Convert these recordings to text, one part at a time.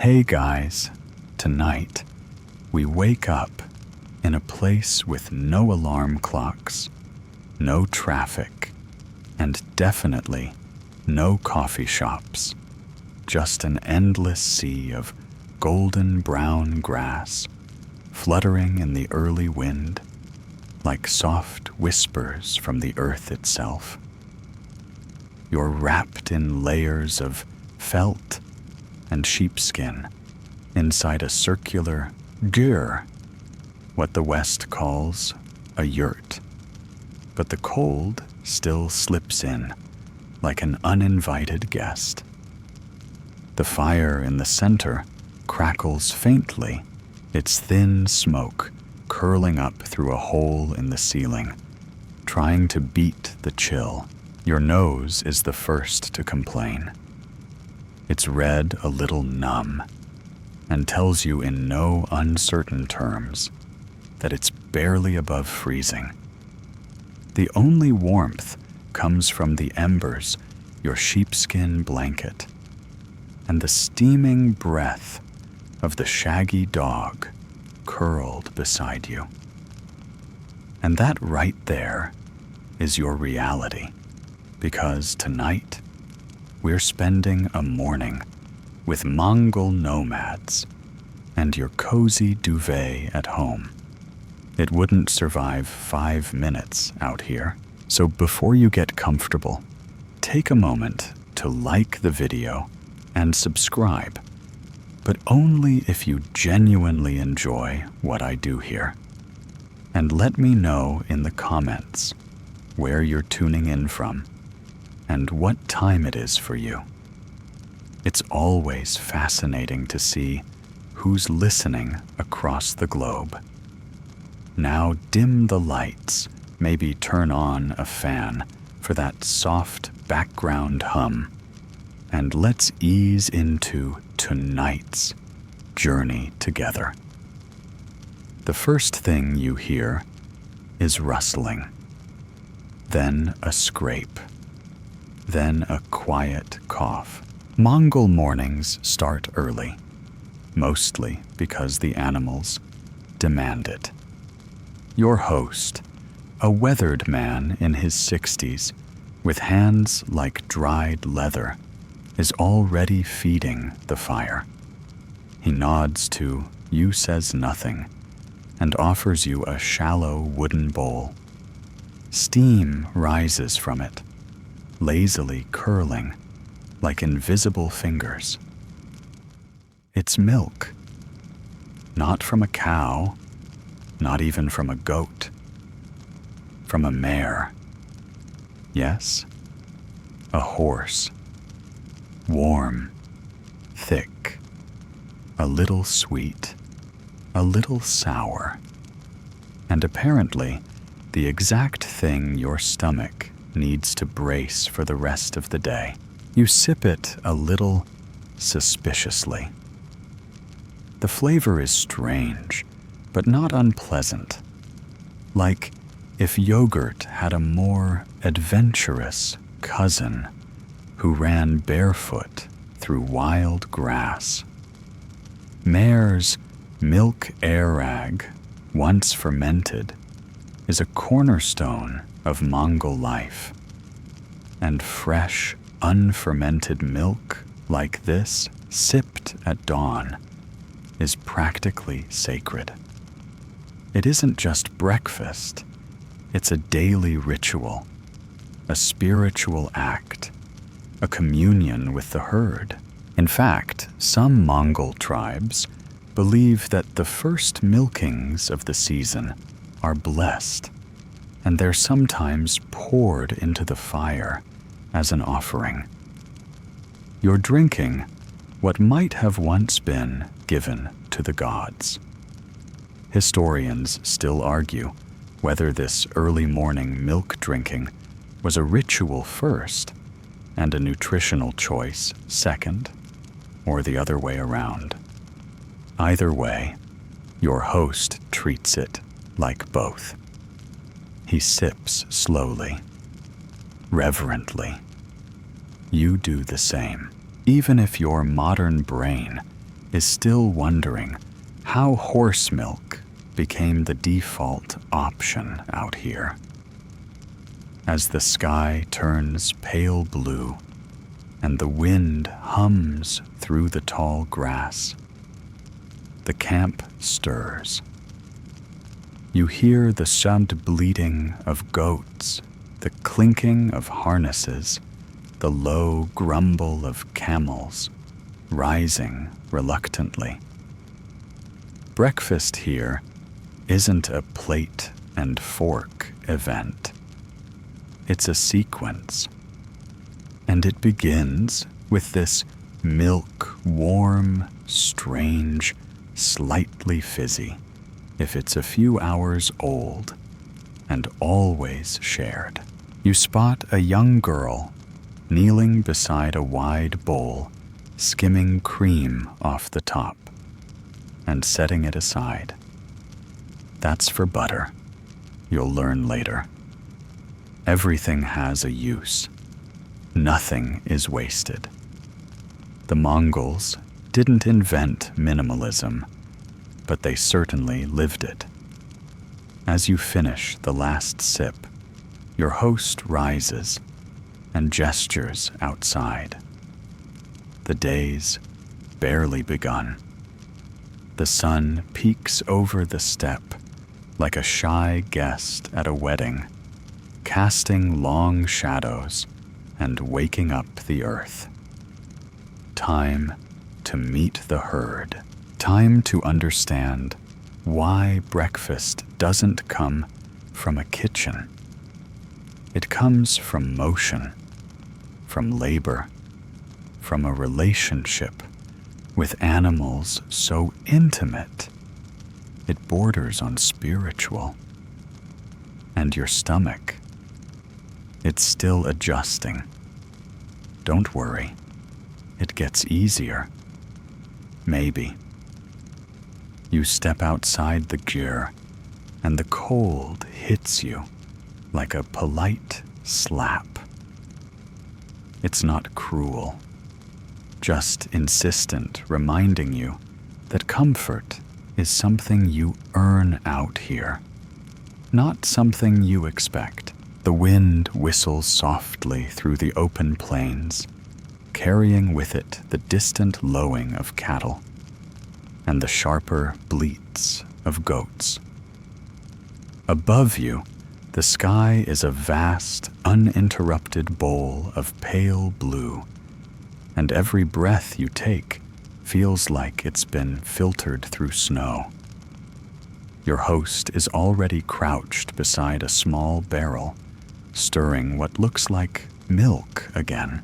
Hey guys, tonight we wake up in a place with no alarm clocks, no traffic, and definitely no coffee shops. Just an endless sea of golden brown grass fluttering in the early wind like soft whispers from the earth itself. You're wrapped in layers of felt and sheepskin inside a circular gyr, what the West calls a yurt. But the cold still slips in like an uninvited guest. The fire in the center crackles faintly, its thin smoke curling up through a hole in the ceiling, trying to beat the chill. Your nose is the first to complain. It's red a little numb and tells you in no uncertain terms that it's barely above freezing. The only warmth comes from the embers, your sheepskin blanket, and the steaming breath of the shaggy dog curled beside you. And that right there is your reality, because tonight we're spending a morning with Mongol Nomads and your cozy duvet at home. It wouldn't survive 5 minutes out here, so before you get comfortable, take a moment to like the video and subscribe, but only if you genuinely enjoy what I do here. And let me know in the comments where you're tuning in from and what time it is for you. It's always fascinating to see who's listening across the globe. Now dim the lights, maybe turn on a fan for that soft background hum, and let's ease into tonight's journey together. The first thing you hear is rustling, then a scrape, then a quiet cough. Mongol mornings start early, mostly because the animals demand it. Your host, a weathered man in his 60s, with hands like dried leather, is already feeding the fire. He nods to you says nothing and offers you a shallow wooden bowl. Steam rises from it, lazily curling like invisible fingers. It's milk. Not from a cow, not even from a goat. From a mare. Yes, a horse. Warm, thick, a little sweet, a little sour, and apparently the exact thing your stomach needs to brace for the rest of the day. You sip it a little suspiciously. The flavor is strange, but not unpleasant. Like if yogurt had a more adventurous cousin who ran barefoot through wild grass. Mare's milk arag, once fermented, is a cornerstone of Mongol life. And fresh, unfermented milk like this, sipped at dawn, is practically sacred. It isn't just breakfast, it's a daily ritual, a spiritual act, a communion with the herd. In fact, some Mongol tribes believe that the first milkings of the season are blessed, and they're sometimes poured into the fire as an offering. You're drinking what might have once been given to the gods. Historians still argue whether this early morning milk drinking was a ritual first and a nutritional choice second, or the other way around. Either way, your host treats it like both. He sips slowly, reverently. You do the same, even if your modern brain is still wondering how horse milk became the default option out here. As the sky turns pale blue and the wind hums through the tall grass, the camp stirs. You hear the shunned bleating of goats, the clinking of harnesses, the low grumble of camels, rising reluctantly. Breakfast here isn't a plate and fork event. It's a sequence. And it begins with this milk, warm, strange, slightly fizzy, if it's a few hours old, and always shared. You spot a young girl kneeling beside a wide bowl, skimming cream off the top and setting it aside. That's for butter, you'll learn later. Everything has a use. Nothing is wasted. The Mongols didn't invent minimalism, but they certainly lived it. As you finish the last sip, your host rises and gestures outside. The day's barely begun. The sun peeks over the steppe like a shy guest at a wedding, casting long shadows and waking up the earth. Time to meet the herd. Time to understand why breakfast doesn't come from a kitchen. It comes from motion, from labor, from a relationship with animals so intimate it borders on spiritual. And your stomach, it's still adjusting. Don't worry, it gets easier. Maybe. You step outside the gyr, and the cold hits you like a polite slap. It's not cruel, just insistent, reminding you that comfort is something you earn out here, not something you expect. The wind whistles softly through the open plains, carrying with it the distant lowing of cattle and the sharper bleats of goats. Above you, the sky is a vast, uninterrupted bowl of pale blue, and every breath you take feels like it's been filtered through snow. Your host is already crouched beside a small barrel, stirring what looks like milk again.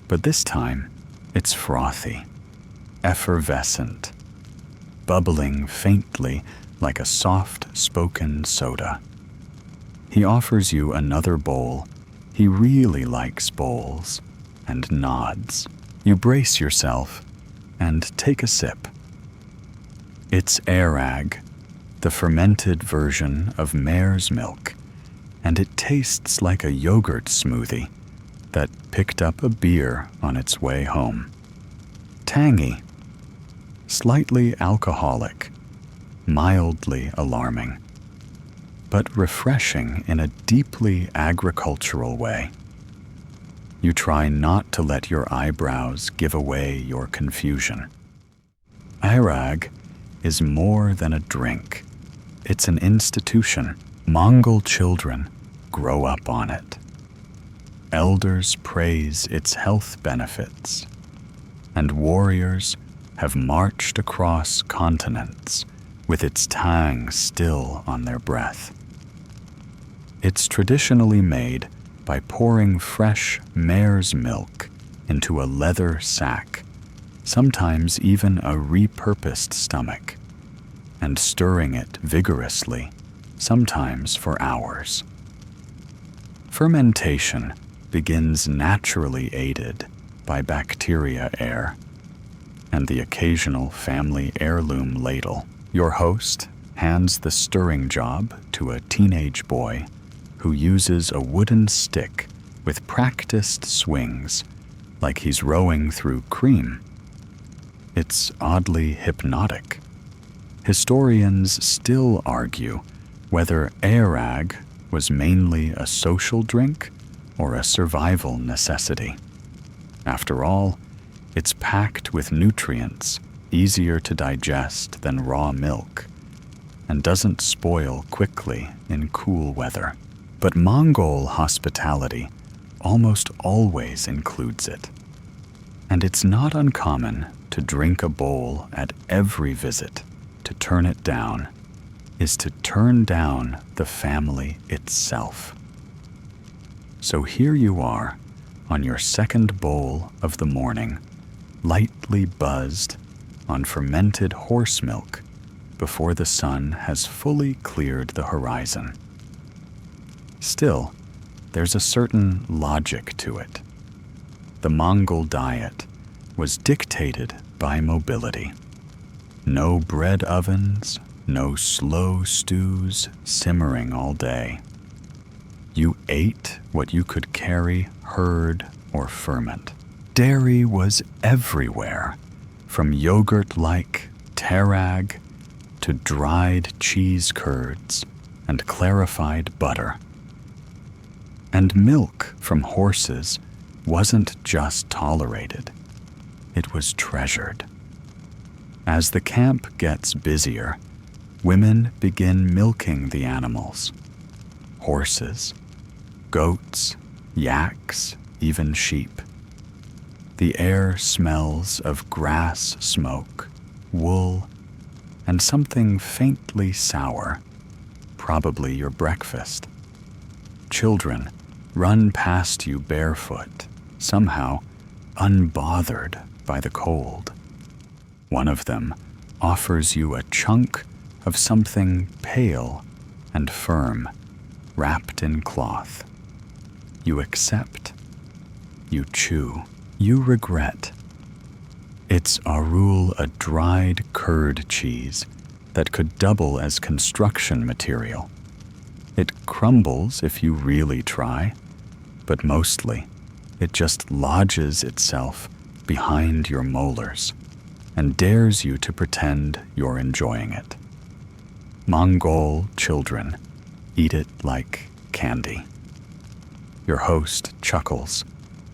But this time, it's frothy, effervescent, bubbling faintly like a soft-spoken soda. He offers you another bowl. He really likes bowls, and nods. You brace yourself and take a sip. It's airag, the fermented version of mare's milk, and it tastes like a yogurt smoothie that picked up a beer on its way home. Tangy, slightly alcoholic, mildly alarming, but refreshing in a deeply agricultural way. You try not to let your eyebrows give away your confusion. Airag is more than a drink. It's an institution. Mongol children grow up on it. Elders praise its health benefits, and warriors have marched across continents with its tang still on their breath. It's traditionally made by pouring fresh mare's milk into a leather sack, sometimes even a repurposed stomach, and stirring it vigorously, sometimes for hours. Fermentation begins naturally aided by bacteria air and the occasional family heirloom ladle. Your host hands the stirring job to a teenage boy who uses a wooden stick with practiced swings like he's rowing through cream. It's oddly hypnotic. Historians still argue whether airag was mainly a social drink or a survival necessity. After all, it's packed with nutrients easier to digest than raw milk and doesn't spoil quickly in cool weather. But Mongol hospitality almost always includes it. And it's not uncommon to drink a bowl at every visit. To turn it down is to turn down the family itself. So here you are on your second bowl of the morning, lightly buzzed on fermented horse milk before the sun has fully cleared the horizon. Still, there's a certain logic to it. The Mongol diet was dictated by mobility. No bread ovens, no slow stews simmering all day. You ate what you could carry, herd, or ferment. Dairy was everywhere, from yogurt-like terag to dried cheese curds and clarified butter. And milk from horses wasn't just tolerated, it was treasured. As the camp gets busier, women begin milking the animals. Horses, goats, yaks, even sheep. The air smells of grass smoke, wool, and something faintly sour, probably your breakfast. Children run past you barefoot, somehow unbothered by the cold. One of them offers you a chunk of something pale and firm, wrapped in cloth. You accept. You chew. You regret. It's arul, a dried curd cheese that could double as construction material. It crumbles if you really try, but mostly it just lodges itself behind your molars and dares you to pretend you're enjoying it. Mongol children eat it like candy. Your host chuckles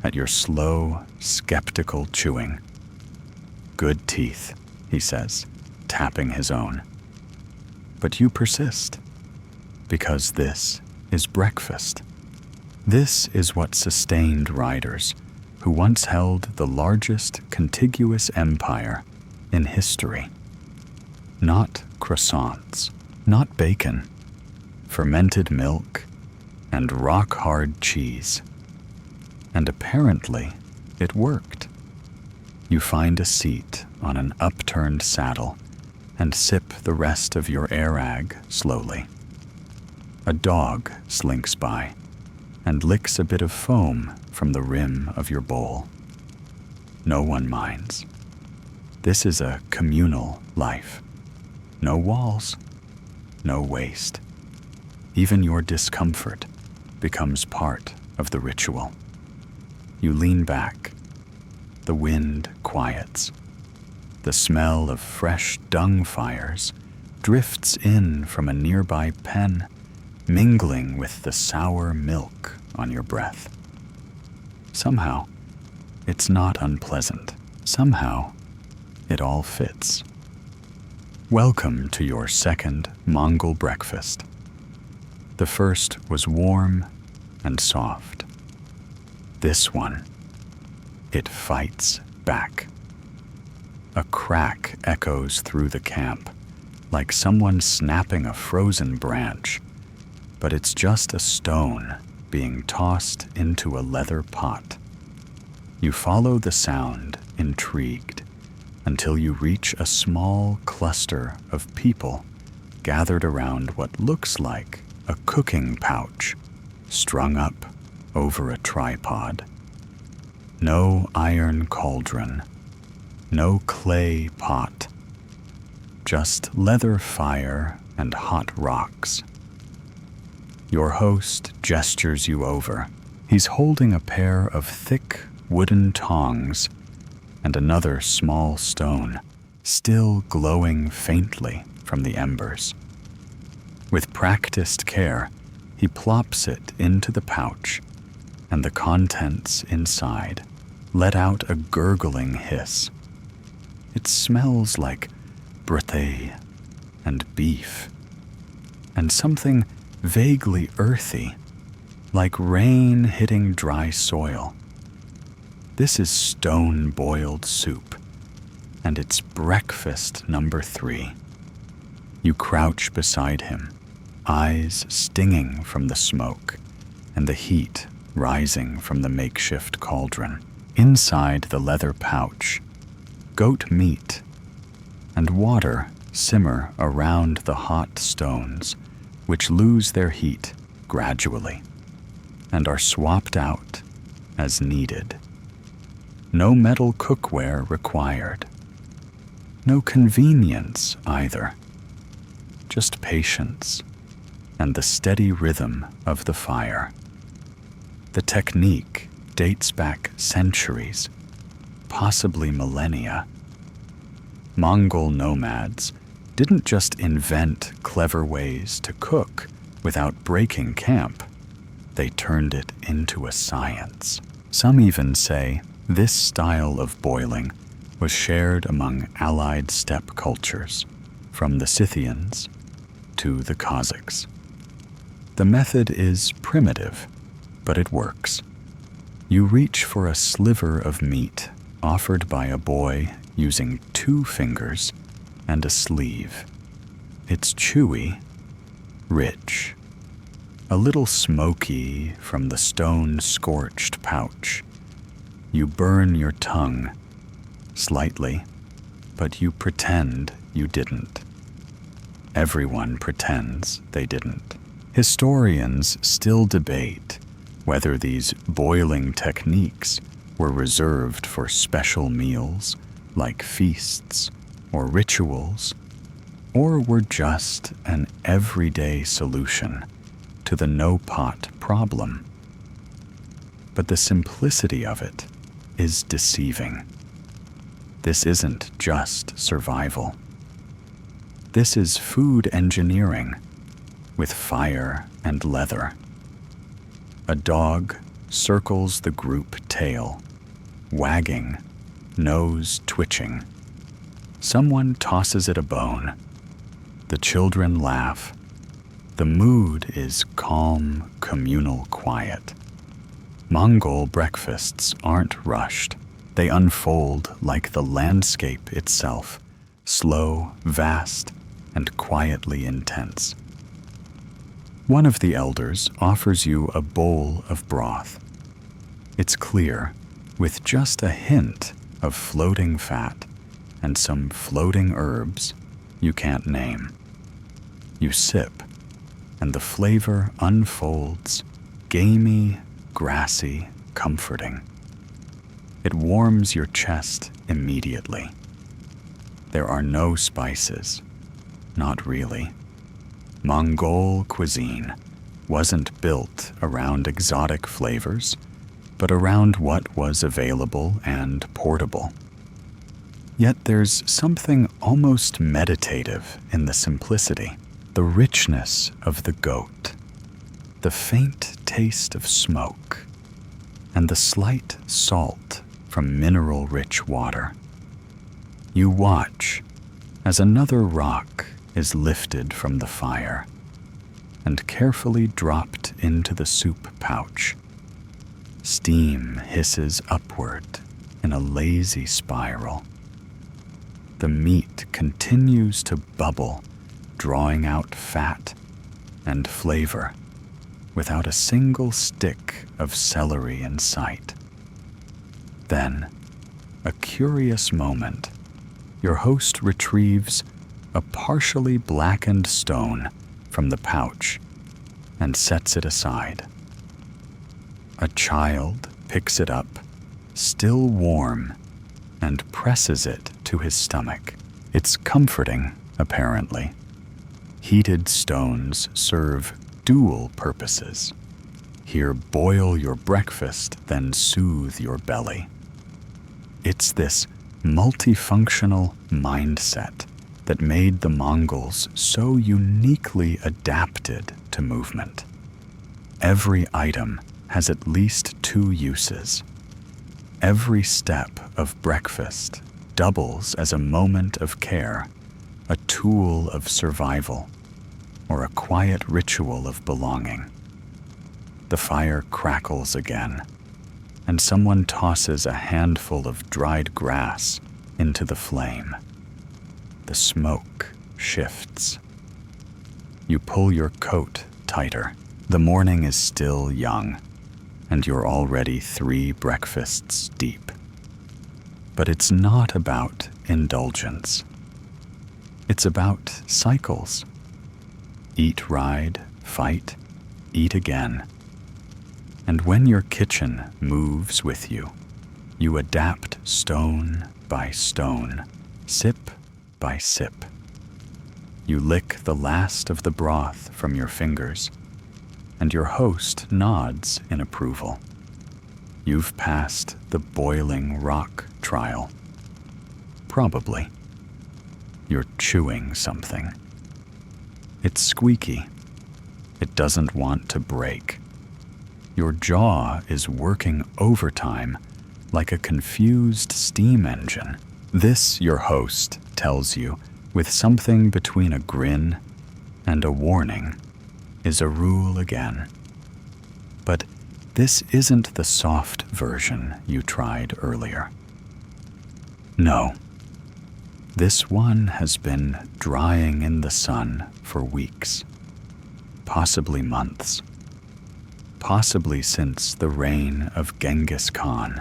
at your slow, skeptical chewing. Good teeth, he says, tapping his own. But you persist, because this is breakfast. This is what sustained riders who once held the largest contiguous empire in history. Not croissants, not bacon, fermented milk, and rock-hard cheese. And apparently, it worked. You find a seat on an upturned saddle and sip the rest of your airag slowly. A dog slinks by and licks a bit of foam from the rim of your bowl. No one minds. This is a communal life. No walls, no waste. Even your discomfort becomes part of the ritual. You lean back. The wind quiets. The smell of fresh dung fires drifts in from a nearby pen, mingling with the sour milk on your breath. Somehow, it's not unpleasant. Somehow, it all fits. Welcome to your second Mongol breakfast. The first was warm and soft. This one, it fights back. A crack echoes through the camp, like someone snapping a frozen branch, but it's just a stone being tossed into a leather pot. You follow the sound, intrigued, until you reach a small cluster of people gathered around what looks like a cooking pouch strung up over a tripod. No iron cauldron, no clay pot, just leather fire and hot rocks. Your host gestures you over. He's holding a pair of thick wooden tongs and another small stone, still glowing faintly from the embers. With practiced care, he plops it into the pouch, and the contents inside let out a gurgling hiss. It smells like brethay and beef, and something vaguely earthy, like rain hitting dry soil. This is stone-boiled soup, and it's breakfast number 3. You crouch beside him, eyes stinging from the smoke and the heat rising from the makeshift cauldron. Inside the leather pouch, goat meat and water simmer around the hot stones, which lose their heat gradually and are swapped out as needed. No metal cookware required. No convenience either. Just patience and the steady rhythm of the fire. The technique dates back centuries, possibly millennia. Mongol nomads didn't just invent clever ways to cook without breaking camp. They turned it into a science. Some even say this style of boiling was shared among allied steppe cultures, from the Scythians to the Cossacks. The method is primitive, but it works. You reach for a sliver of meat offered by a boy using 2 fingers and a sleeve. It's chewy, rich, a little smoky from the stone-scorched pouch. You burn your tongue, slightly, but you pretend you didn't. Everyone pretends they didn't. Historians still debate whether these boiling techniques were reserved for special meals like feasts or rituals, or were just an everyday solution to the no-pot problem. But the simplicity of it is deceiving. This isn't just survival. This is food engineering with fire and leather. A dog circles the group tail, wagging, nose twitching. Someone tosses it a bone. The children laugh. The mood is calm, communal quiet. Mongol breakfasts aren't rushed. They unfold like the landscape itself, slow, vast, and quietly intense. One of the elders offers you a bowl of broth. It's clear, with just a hint of floating fat and some floating herbs you can't name. You sip, and the flavor unfolds, gamey, grassy, comforting. It warms your chest immediately. There are no spices, not really. Mongol cuisine wasn't built around exotic flavors, but around what was available and portable. Yet there's something almost meditative in the simplicity, the richness of the goat, the faint taste of smoke, and the slight salt from mineral-rich water. You watch as another rock is lifted from the fire and carefully dropped into the soup pouch. Steam hisses upward in a lazy spiral. The meat continues to bubble, drawing out fat and flavor without a single stick of celery in sight. Then, a curious moment, your host retrieves a partially blackened stone from the pouch and sets it aside. A child picks it up, still warm, and presses it to his stomach. It's comforting, apparently. Heated stones serve dual purposes. Here boil your breakfast, then soothe your belly. It's this multifunctional mindset that made the Mongols so uniquely adapted to movement. Every item has at least 2 uses. Every step of breakfast doubles as a moment of care, a tool of survival, or a quiet ritual of belonging. The fire crackles again, and someone tosses a handful of dried grass into the flame. The smoke shifts. You pull your coat tighter. The morning is still young, and you're already 3 breakfasts deep. But it's not about indulgence. It's about cycles. Eat, ride, fight, eat again. And when your kitchen moves with you, you adapt stone by stone, sip by sip. You lick the last of the broth from your fingers, and your host nods in approval. You've passed the boiling rock trial. Probably. You're chewing something. It's squeaky. It doesn't want to break. Your jaw is working overtime like a confused steam engine. This, your host tells you, with something between a grin and a warning, is a rule again. But this isn't the soft version you tried earlier. No. This one has been drying in the sun for weeks, possibly months, possibly since the reign of Genghis Khan.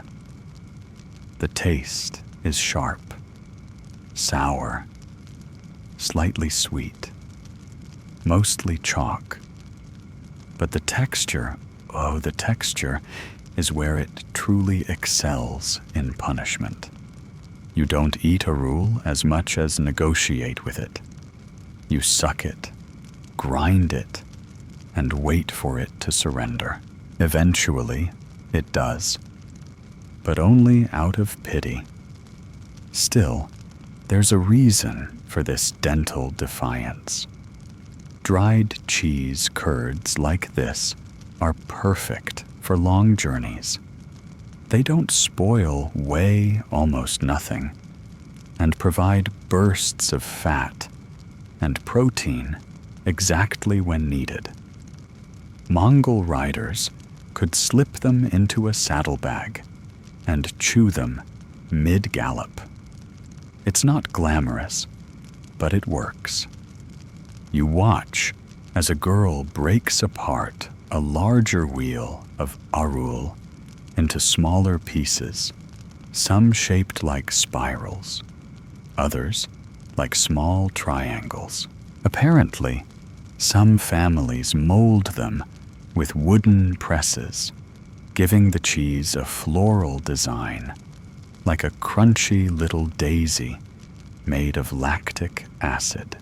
The taste is sharp, sour, slightly sweet, mostly chalk. But the texture is where it truly excels in punishment. You don't eat a rule as much as negotiate with it. You suck it, grind it, and wait for it to surrender. Eventually, it does, but only out of pity. Still, there's a reason for this dental defiance. Dried cheese curds like this are perfect for long journeys. They don't spoil, weigh almost nothing, and provide bursts of fat and protein exactly when needed. Mongol riders could slip them into a saddlebag and chew them mid-gallop. It's not glamorous, but it works. You watch as a girl breaks apart a larger wheel of arul into smaller pieces, some shaped like spirals, others like small triangles. Apparently, some families mold them with wooden presses, giving the cheese a floral design, like a crunchy little daisy made of lactic acid.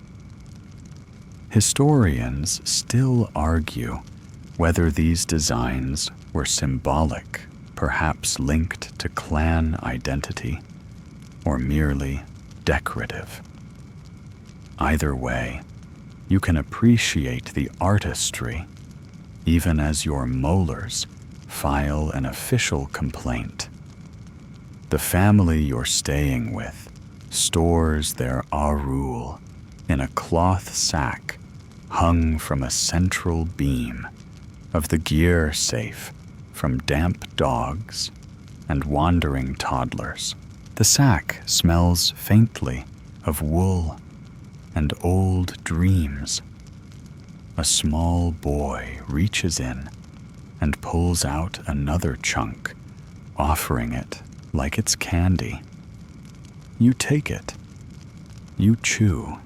Historians still argue whether these designs were symbolic, perhaps linked to clan identity, or merely decorative. Either way, you can appreciate the artistry even as your molars file an official complaint. The family you're staying with stores their arul in a cloth sack hung from a central beam of the gear safe from damp dogs and wandering toddlers. The sack smells faintly of wool and old dreams. A small boy reaches in and pulls out another chunk, offering it like it's candy. You take it. You chew.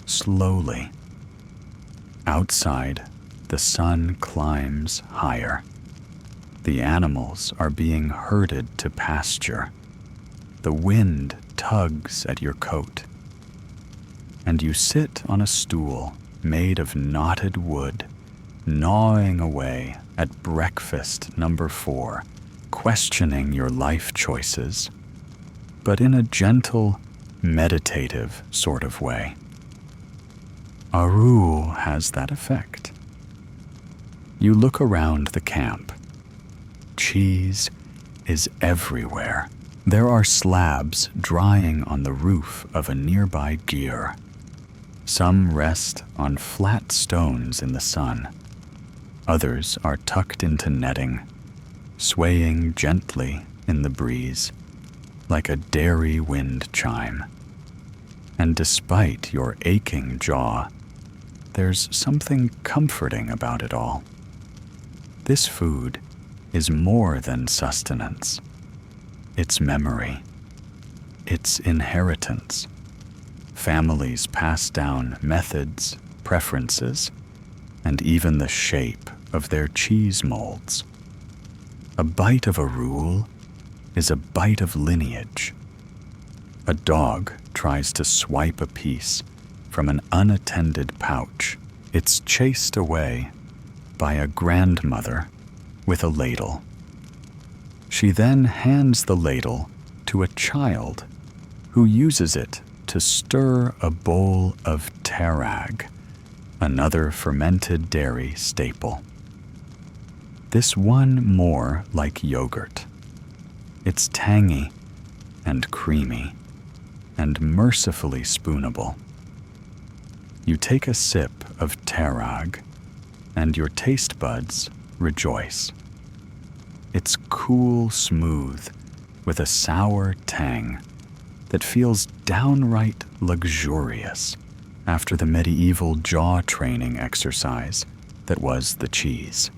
Slowly. Outside, the sun climbs higher. The animals are being herded to pasture. The wind tugs at your coat. And you sit on a stool made of knotted wood, gnawing away at breakfast number 4, questioning your life choices but in a gentle, meditative sort of way. Arul has that effect. You look around the camp. Cheese is everywhere. There are slabs drying on the roof of a nearby gyr. Some rest on flat stones in the sun. Others are tucked into netting, swaying gently in the breeze, like a dairy wind chime. And despite your aching jaw, there's something comforting about it all. This food is more than sustenance. It's memory. It's inheritance. Families pass down methods, preferences, and even the shape of their cheese molds. A bite of arul is a bite of lineage. A dog tries to swipe a piece from an unattended pouch. It's chased away by a grandmother with a ladle. She then hands the ladle to a child who uses it to stir a bowl of tarag, another fermented dairy staple. This one more like yogurt. It's tangy and creamy and mercifully spoonable. You take a sip of tarag and your taste buds rejoice. It's cool smooth with a sour tang that feels downright luxurious after the medieval jaw training exercise that was the cheese.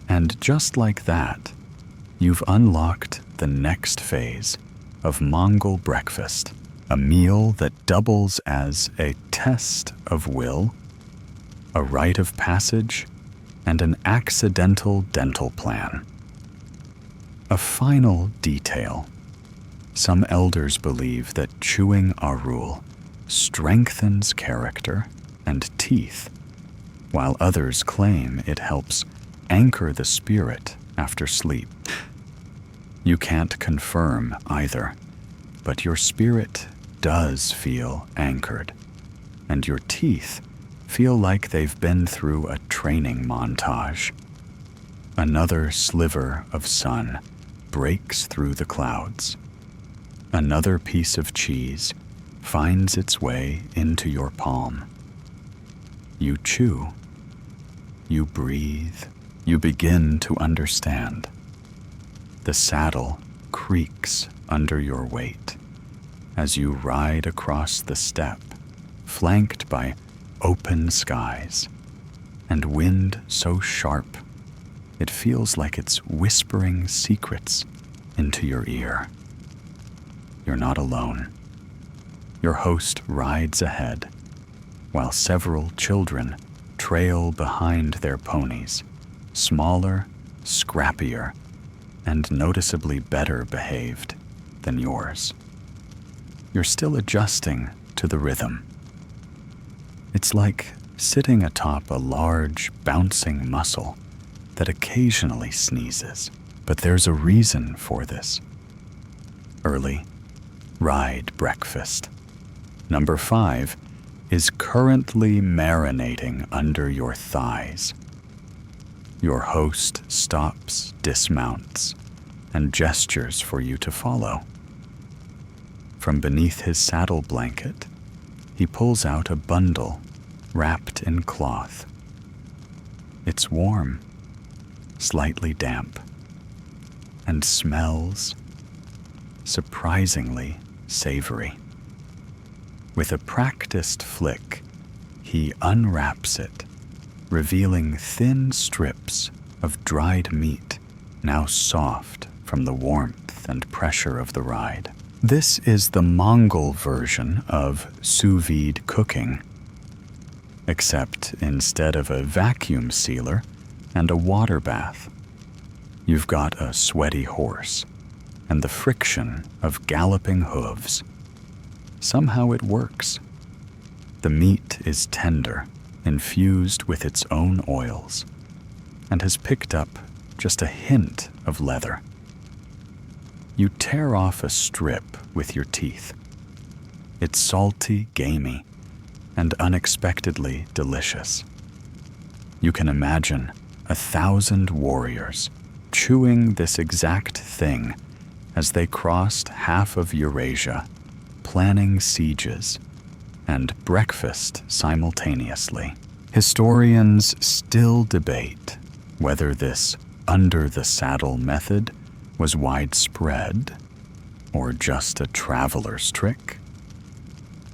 And just like that, you've unlocked the next phase of Mongol breakfast, a meal that doubles as a test of will, a rite of passage, and an accidental dental plan. A final detail. Some elders believe that chewing arul strengthens character and teeth, while others claim it helps anchor the spirit after sleep. You can't confirm either, but your spirit does feel anchored, and your teeth feel like they've been through a training montage. Another sliver of sun breaks through the clouds. Another piece of cheese finds its way into your palm. You chew. You breathe. You begin to understand. The saddle creaks under your weight as you ride across the steppe, flanked by open skies and wind so sharp it feels like it's whispering secrets into your ear. You're not alone. Your host rides ahead, while several children trail behind their ponies, smaller, scrappier, and noticeably better behaved than yours. You're still adjusting to the rhythm. It's like sitting atop a large, bouncing mussel that occasionally sneezes, but there's a reason for this. Early, ride breakfast. Number 5 is currently marinating under your thighs. Your host stops, dismounts, and gestures for you to follow. From beneath his saddle blanket, he pulls out a bundle wrapped in cloth. It's warm, slightly damp, and smells surprisingly savory. With a practiced flick, he unwraps it, revealing thin strips of dried meat, now soft from the warmth and pressure of the ride. This is the Mongol version of sous vide cooking, except instead of a vacuum sealer and a water bath, you've got a sweaty horse and the friction of galloping hooves. Somehow it works. The meat is tender, infused with its own oils, and has picked up just a hint of leather. You tear off a strip with your teeth. It's salty, gamey, and unexpectedly delicious. You can imagine 1,000 warriors chewing this exact thing as they crossed half of Eurasia, planning sieges and breakfast simultaneously. Historians still debate whether this under-the-saddle method was widespread or just a traveler's trick.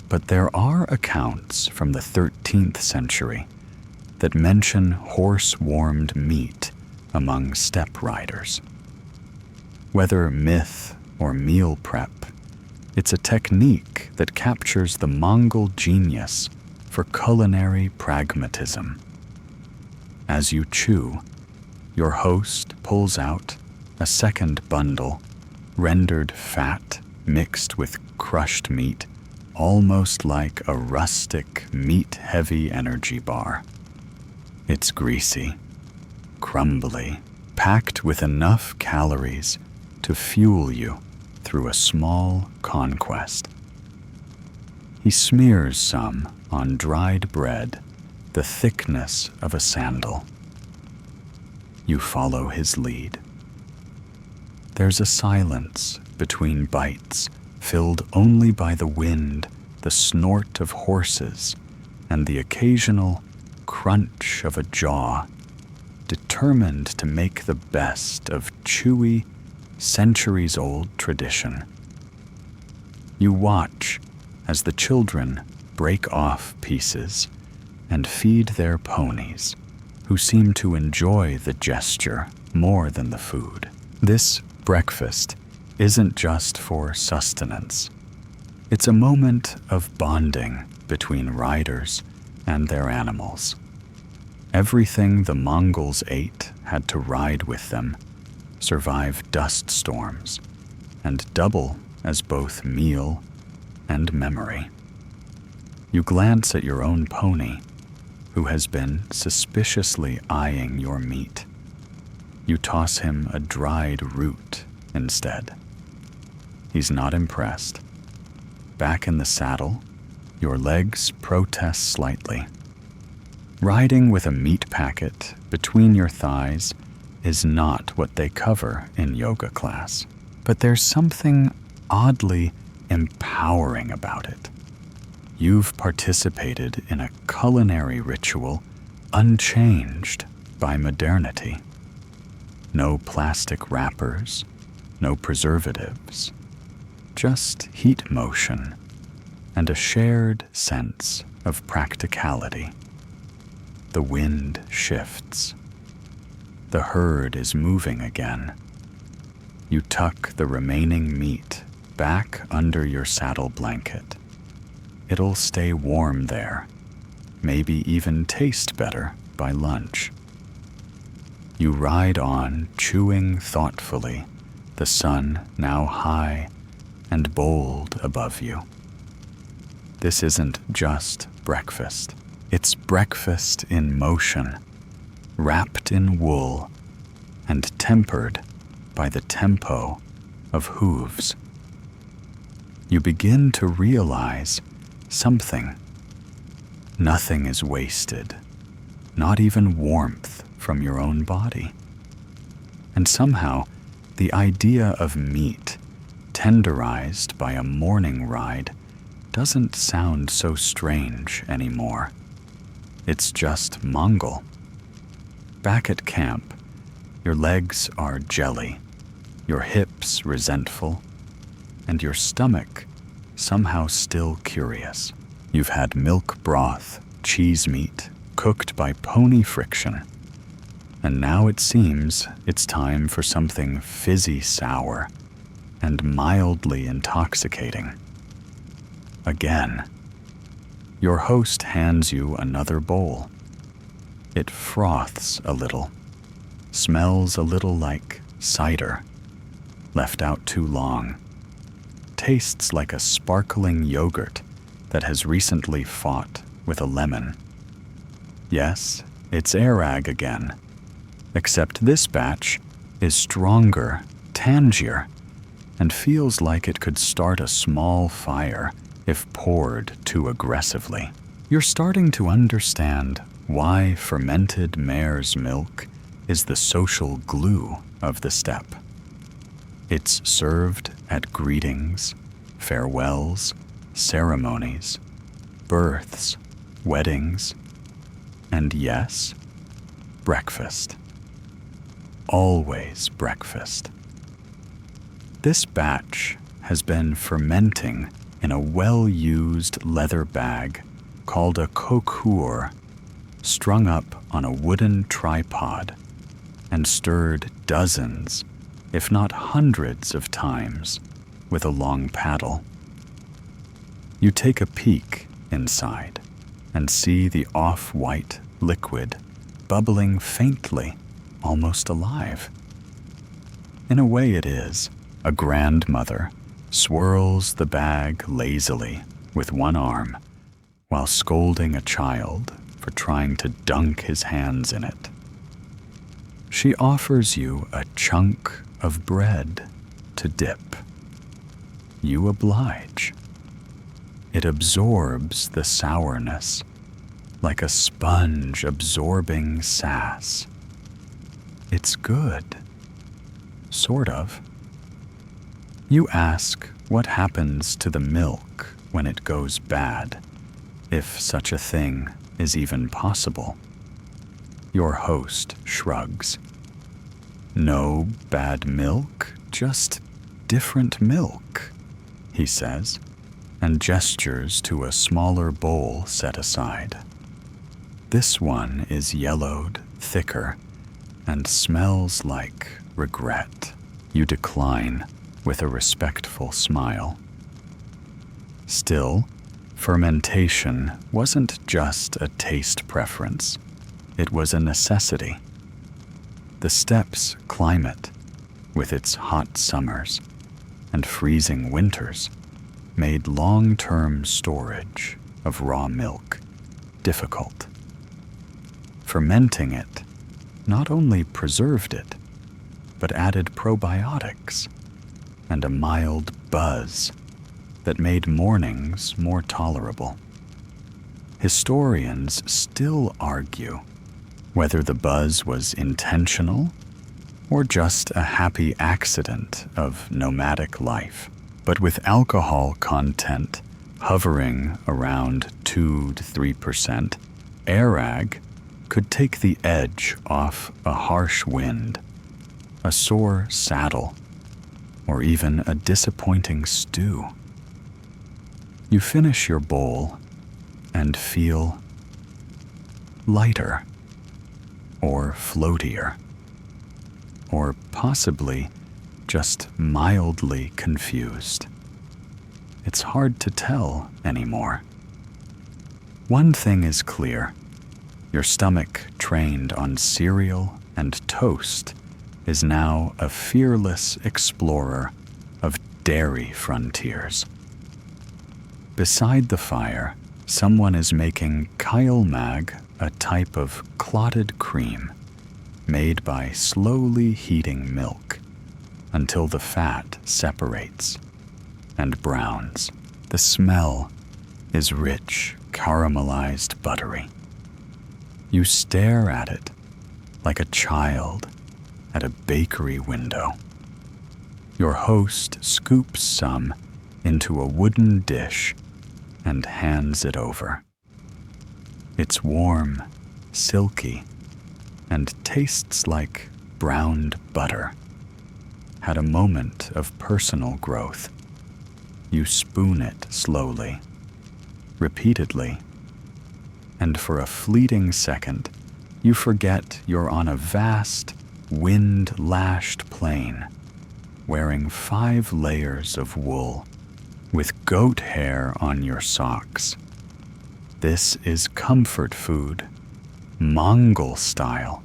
But there are accounts from the 13th century that mention horse-warmed meat among steppe riders. Whether myth or meal prep, it's a technique that captures the Mongol genius for culinary pragmatism. As you chew, your host pulls out a second bundle, rendered fat mixed with crushed meat, almost like a rustic, meat-heavy energy bar. It's greasy, crumbly, packed with enough calories to fuel you through a small conquest. He smears some on dried bread, the thickness of a sandal. You follow his lead. There's a silence between bites, filled only by the wind, the snort of horses, and the occasional crunch of a jaw, determined to make the best of chewy, centuries-old tradition. You watch as the children break off pieces and feed their ponies, who seem to enjoy the gesture more than the food. This breakfast isn't just for sustenance. It's a moment of bonding between riders and their animals. Everything the Mongols ate had to ride with them, survive dust storms, and double as both meal and memory. You glance at your own pony, who has been suspiciously eyeing your meat. You toss him a dried root instead. He's not impressed. Back in the saddle, your legs protest slightly. Riding with a meat packet between your thighs is not what they cover in yoga class, but there's something oddly empowering about it. You've participated in a culinary ritual unchanged by modernity. No plastic wrappers, no preservatives, just heat motion and a shared sense of practicality. The wind shifts. The herd is moving again. You tuck the remaining meat back under your saddle blanket. It'll stay warm there, maybe even taste better by lunch. You ride on, chewing thoughtfully, the sun now high and bold above you. This isn't just breakfast. It's breakfast in motion, wrapped in wool and tempered by the tempo of hooves. You begin to realize something. Nothing is wasted, not even warmth from your own body. And somehow, the idea of meat, tenderized by a morning ride, doesn't sound so strange anymore. It's just Mongol. Back at camp, your legs are jelly, your hips resentful, and your stomach somehow still curious. You've had milk broth, cheese meat, cooked by pony friction, and now it seems it's time for something fizzy sour and mildly intoxicating. Again, your host hands you another bowl. It froths a little, smells a little like cider, left out too long, tastes like a sparkling yogurt that has recently fought with a lemon. Yes, it's Arag again, except this batch is stronger, tangier, and feels like it could start a small fire if poured too aggressively. You're starting to understand why fermented mare's milk is the social glue of the steppe. It's served at greetings, farewells, ceremonies, births, weddings, and yes, breakfast. Always breakfast. This batch has been fermenting in a well-used leather bag called a cocour, strung up on a wooden tripod and stirred dozens, if not hundreds of times with a long paddle. You take a peek inside and see the off-white liquid bubbling faintly, almost alive. In a way it is. A grandmother swirls the bag lazily with one arm while scolding a child for trying to dunk his hands in it. She offers you a chunk of bread to dip. You oblige. It absorbs the sourness like a sponge absorbing sass. It's good. Sort of. You ask what happens to the milk when it goes bad, if such a thing is even possible. Your host shrugs. No bad milk, just different milk, he says, and gestures to a smaller bowl set aside. This one is yellowed, thicker, and smells like regret. You decline with a respectful smile. Still, fermentation wasn't just a taste preference. It was a necessity. The steppe's climate, with its hot summers and freezing winters, made long-term storage of raw milk difficult. Fermenting it not only preserved it, but added probiotics and a mild buzz that made mornings more tolerable. Historians still argue whether the buzz was intentional or just a happy accident of nomadic life. But with alcohol content hovering around 2 to 3%, airag could take the edge off a harsh wind, a sore saddle, or even a disappointing stew. You finish your bowl and feel lighter, or floatier, or possibly just mildly confused. It's hard to tell anymore. One thing is clear. Your stomach, trained on cereal and toast, is now a fearless explorer of dairy frontiers. Beside the fire, someone is making kailmag, a type of clotted cream made by slowly heating milk until the fat separates and browns. The smell is rich, caramelized buttery. You stare at it like a child at a bakery window. Your host scoops some into a wooden dish and hands it over. It's warm, silky, and tastes like browned butter. Had a moment of personal growth. You spoon it slowly, repeatedly, and for a fleeting second, you forget you're on a vast, wind-lashed plain, wearing 5 layers of wool, with goat hair on your socks. This is comfort food, Mongol style.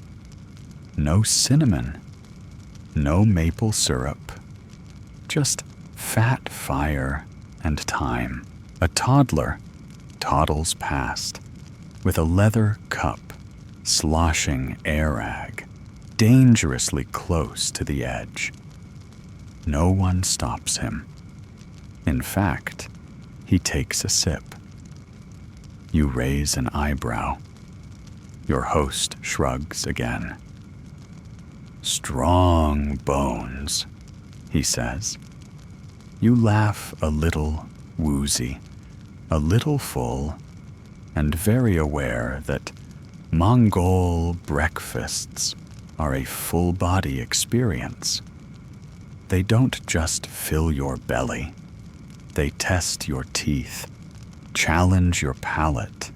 No cinnamon, no maple syrup, just fat fire and time. A toddler toddles past with a leather cup sloshing airag, dangerously close to the edge. no one stops him. In fact, he takes a sip. You raise an eyebrow. Your host shrugs again. "Strong bones," he says. You laugh a little woozy, a little full, and very aware that Mongol breakfasts are a full-body experience. They don't just fill your belly. They test your teeth, challenge your palate,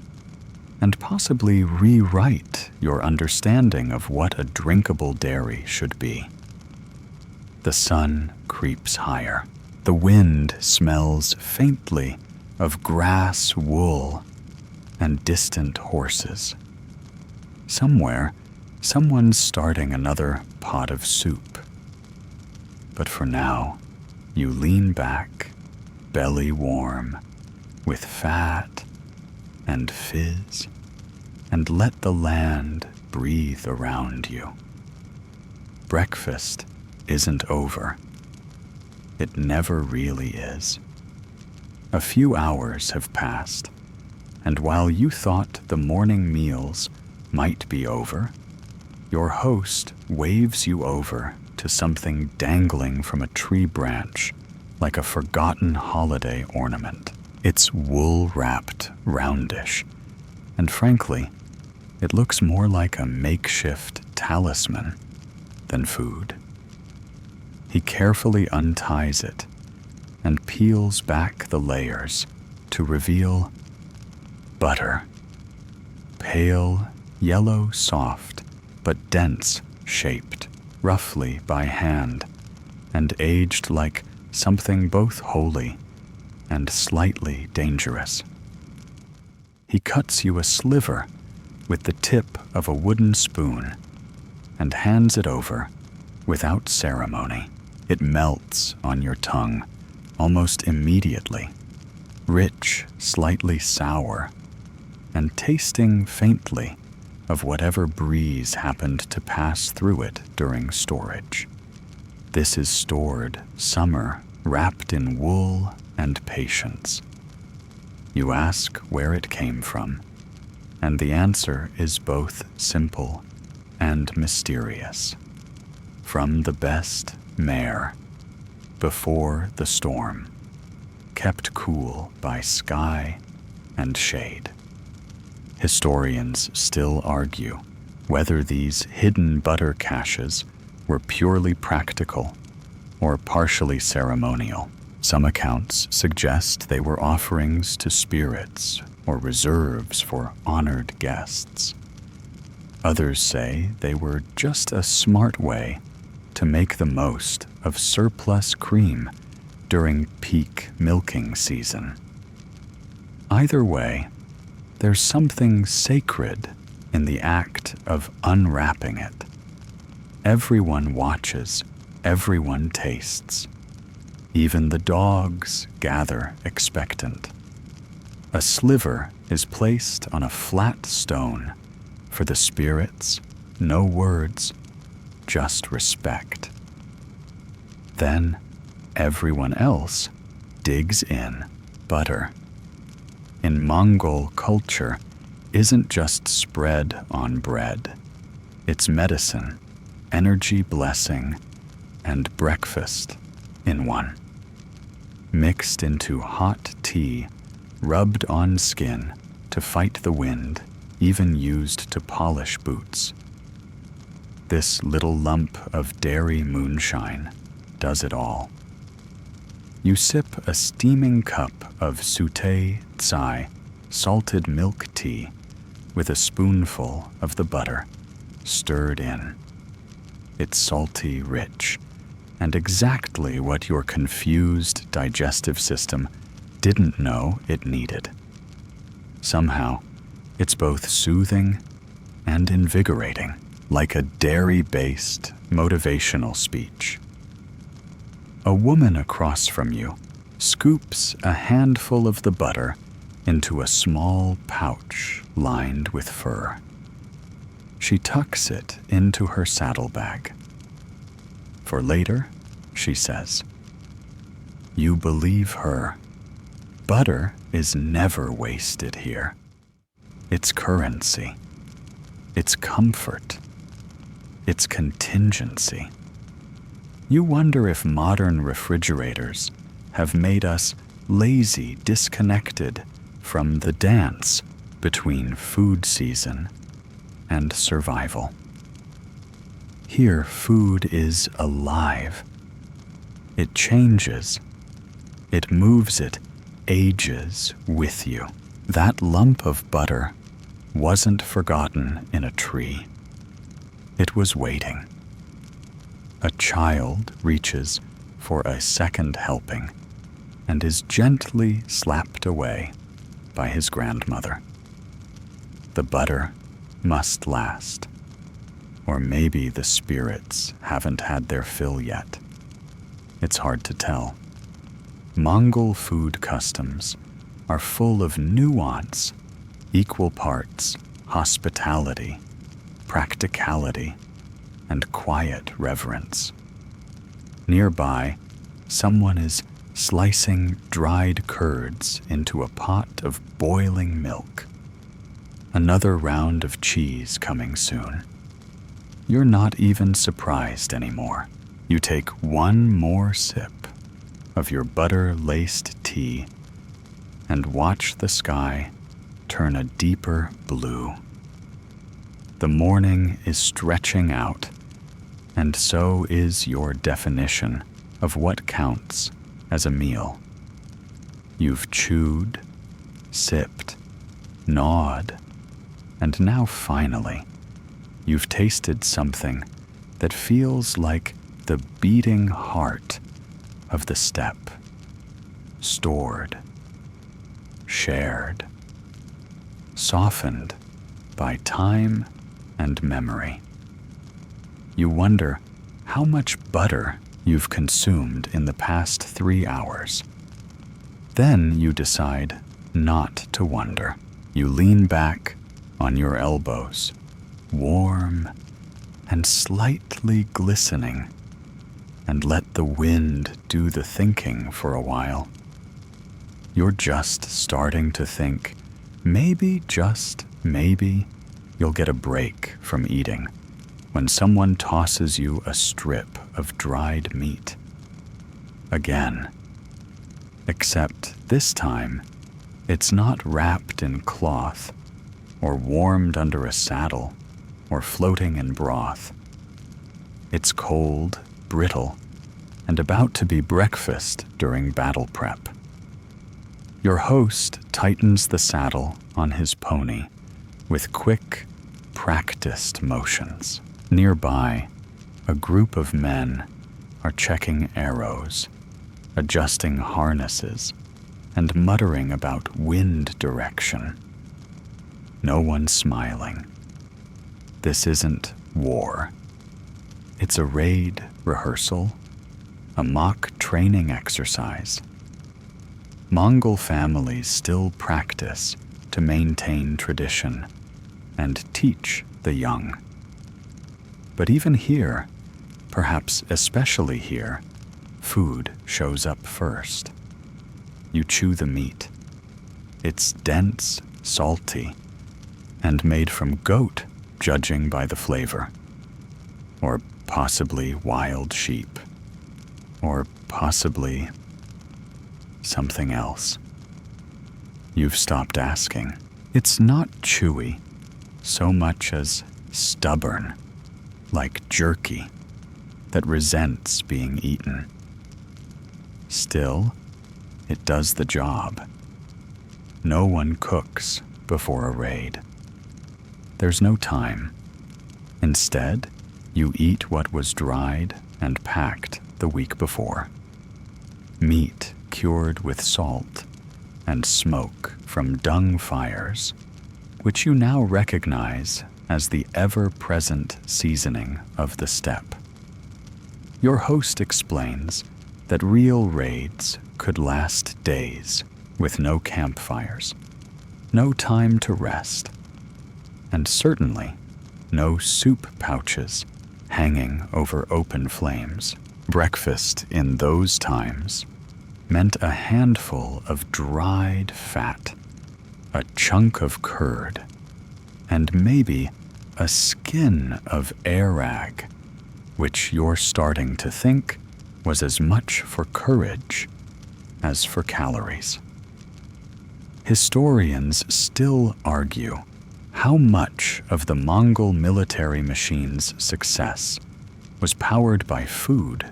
and possibly rewrite your understanding of what a drinkable dairy should be. The sun creeps higher. The wind smells faintly of grass, wool, and distant horses. Somewhere, someone's starting another pot of soup. But for now, you lean back, belly warm, with fat and fizz, and let the land breathe around you. Breakfast isn't over. It never really is. A few hours have passed, and while you thought the morning meals might be over, your host waves you over to something dangling from a tree branch like a forgotten holiday ornament. It's wool-wrapped roundish, and frankly, it looks more like a makeshift talisman than food. He carefully unties it and peels back the layers to reveal butter. Pale, yellow, soft, but dense shaped, roughly by hand, and aged like something both holy and slightly dangerous. He cuts you a sliver with the tip of a wooden spoon and hands it over without ceremony. It melts on your tongue almost immediately, rich, slightly sour, and tasting faintly of whatever breeze happened to pass through it during storage. This is stored summer wrapped in wool and patience. You ask where it came from, and the answer is both simple and mysterious. From the best mare, before the storm, kept cool by sky and shade. Historians still argue whether these hidden butter caches were purely practical or partially ceremonial. Some accounts suggest they were offerings to spirits or reserves for honored guests. Others say they were just a smart way to make the most of surplus cream during peak milking season. Either way, there's something sacred in the act of unwrapping it. Everyone watches, everyone tastes. Even the dogs gather expectant. A sliver is placed on a flat stone for the spirits, no words, just respect. Then everyone else digs in butter. In Mongol culture, isn't just spread on bread. It's medicine, energy blessing, and breakfast in one. Mixed into hot tea, rubbed on skin to fight the wind, even used to polish boots. This little lump of dairy moonshine does it all. You sip a steaming cup of sute tsai, salted milk tea, with a spoonful of the butter stirred in. It's salty, rich, and exactly what your confused digestive system didn't know it needed. Somehow, it's both soothing and invigorating, like a dairy-based motivational speech. A woman across from you scoops a handful of the butter into a small pouch lined with fur. She tucks it into her saddlebag. For later, she says. You believe her. Butter is never wasted here. It's currency. It's comfort. It's contingency. You wonder if modern refrigerators have made us lazy, disconnected from the dance between food season and survival. Here, food is alive. It changes. It moves. It ages with you. That lump of butter wasn't forgotten in a tree. It was waiting. A child reaches for a second helping and is gently slapped away by his grandmother. The butter must last. Or maybe the spirits haven't had their fill yet. It's hard to tell. Mongol food customs are full of nuance, equal parts hospitality, practicality, and quiet reverence. Nearby, someone is slicing dried curds into a pot of boiling milk. Another round of cheese coming soon. You're not even surprised anymore. You take one more sip of your butter-laced tea and watch the sky turn a deeper blue. The morning is stretching out, and so is your definition of what counts as a meal. You've chewed, sipped, gnawed, and now finally, you've tasted something that feels like the beating heart of the steppe. Stored, shared, softened by time and memory. You wonder how much butter you've consumed in the past 3 hours. Then you decide not to wonder. You lean back on your elbows, warm and slightly glistening, and let the wind do the thinking for a while. You're just starting to think, maybe, just maybe, you'll get a break from eating when someone tosses you a strip of dried meat. Again. Except this time, it's not wrapped in cloth or warmed under a saddle or floating in broth. It's cold, brittle, and about to be breakfast during battle prep. Your host tightens the saddle on his pony with quick, practiced motions. Nearby, a group of men are checking arrows, adjusting harnesses, and muttering about wind direction. No one smiling. This isn't war. It's a raid rehearsal, a mock training exercise. Mongol families still practice to maintain tradition and teach the young. But even here, perhaps especially here, food shows up first. You chew the meat. It's dense, salty, and made from goat, judging by the flavor. Or possibly wild sheep. Or possibly something else. You've stopped asking. It's not chewy so much as stubborn, like jerky that resents being eaten. Still, it does the job. No one cooks before a raid. There's no time. Instead, you eat what was dried and packed the week before. Meat cured with salt and smoke from dung fires, which you now recognize as the ever-present seasoning of the steppe. Your host explains that real raids could last days with no campfires, no time to rest, and certainly no soup pouches hanging over open flames. Breakfast in those times meant a handful of dried fat, a chunk of curd, and maybe a skin of airag, which you're starting to think was as much for courage as for calories. Historians still argue how much of the Mongol military machine's success was powered by food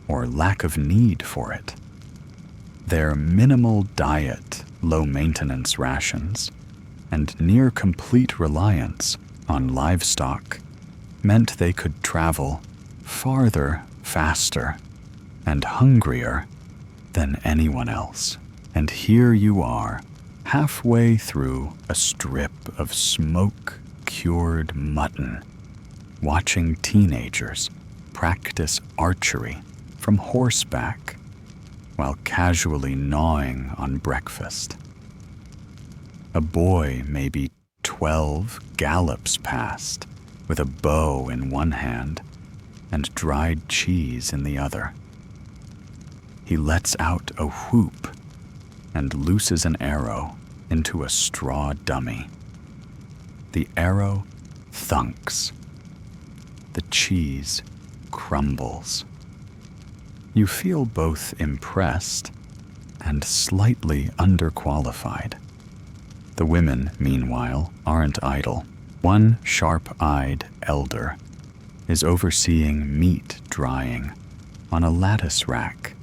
or lack of need for it. Their minimal diet, low-maintenance rations, and near-complete reliance on livestock meant they could travel farther, faster, and hungrier than anyone else. And here you are, halfway through a strip of smoke-cured mutton, watching teenagers practice archery from horseback while casually gnawing on breakfast. A boy, maybe 12, gallops past with a bow in one hand and dried cheese in the other. He lets out a whoop and looses an arrow into a straw dummy. The arrow thunks. The cheese crumbles. You feel both impressed and slightly underqualified. The women, meanwhile, aren't idle. One sharp-eyed elder is overseeing meat drying on a lattice rack,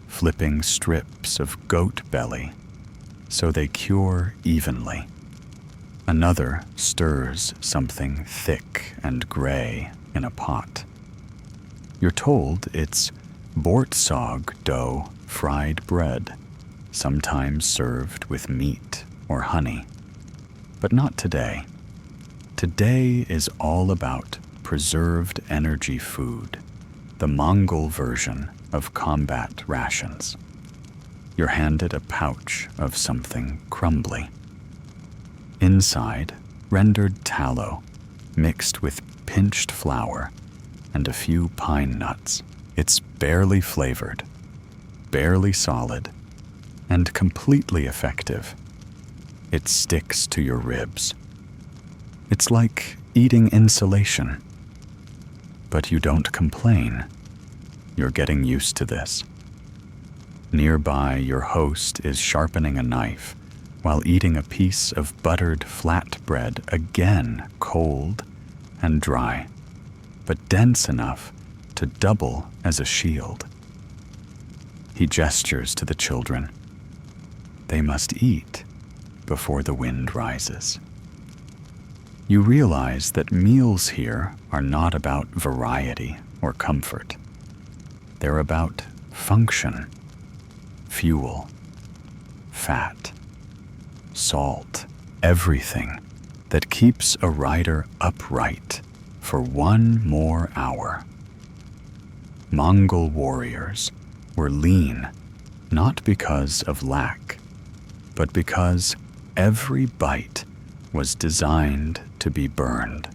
flipping strips of goat belly so they cure evenly. Another stirs something thick and gray in a pot. You're told it's bortsog dough fried bread, sometimes served with meat or honey. But not today. Today is all about preserved energy food, the Mongol version of combat rations. You're handed a pouch of something crumbly. Inside, rendered tallow mixed with pinched flour and a few pine nuts. It's barely flavored, barely solid, and completely effective. It sticks to your ribs. It's like eating insulation. But you don't complain. You're getting used to this. Nearby, your host is sharpening a knife while eating a piece of buttered flatbread, again cold and dry, but dense enough to double as a shield. He gestures to the children. They must eat before the wind rises. You realize that meals here are not about variety or comfort. They're about function, fuel, fat, salt, everything that keeps a rider upright for one more hour. Mongol warriors were lean, not because of lack, but because every bite was designed to be burned.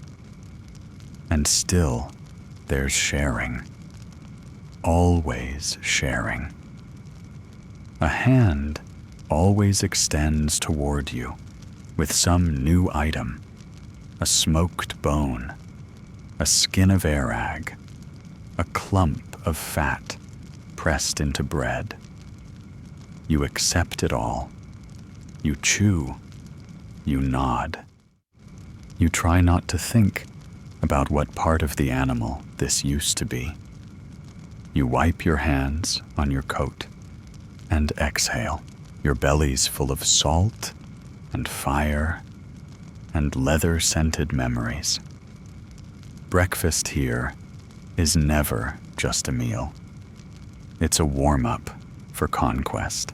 And still, there's sharing. Always sharing. A hand always extends toward you with some new item, a smoked bone, a skin of airag, a clump of fat pressed into bread. You accept it all. You chew. You nod. You try not to think about what part of the animal this used to be. You wipe your hands on your coat and exhale. Your belly's full of salt and fire and leather-scented memories. Breakfast here is never just a meal. It's a warm-up for conquest.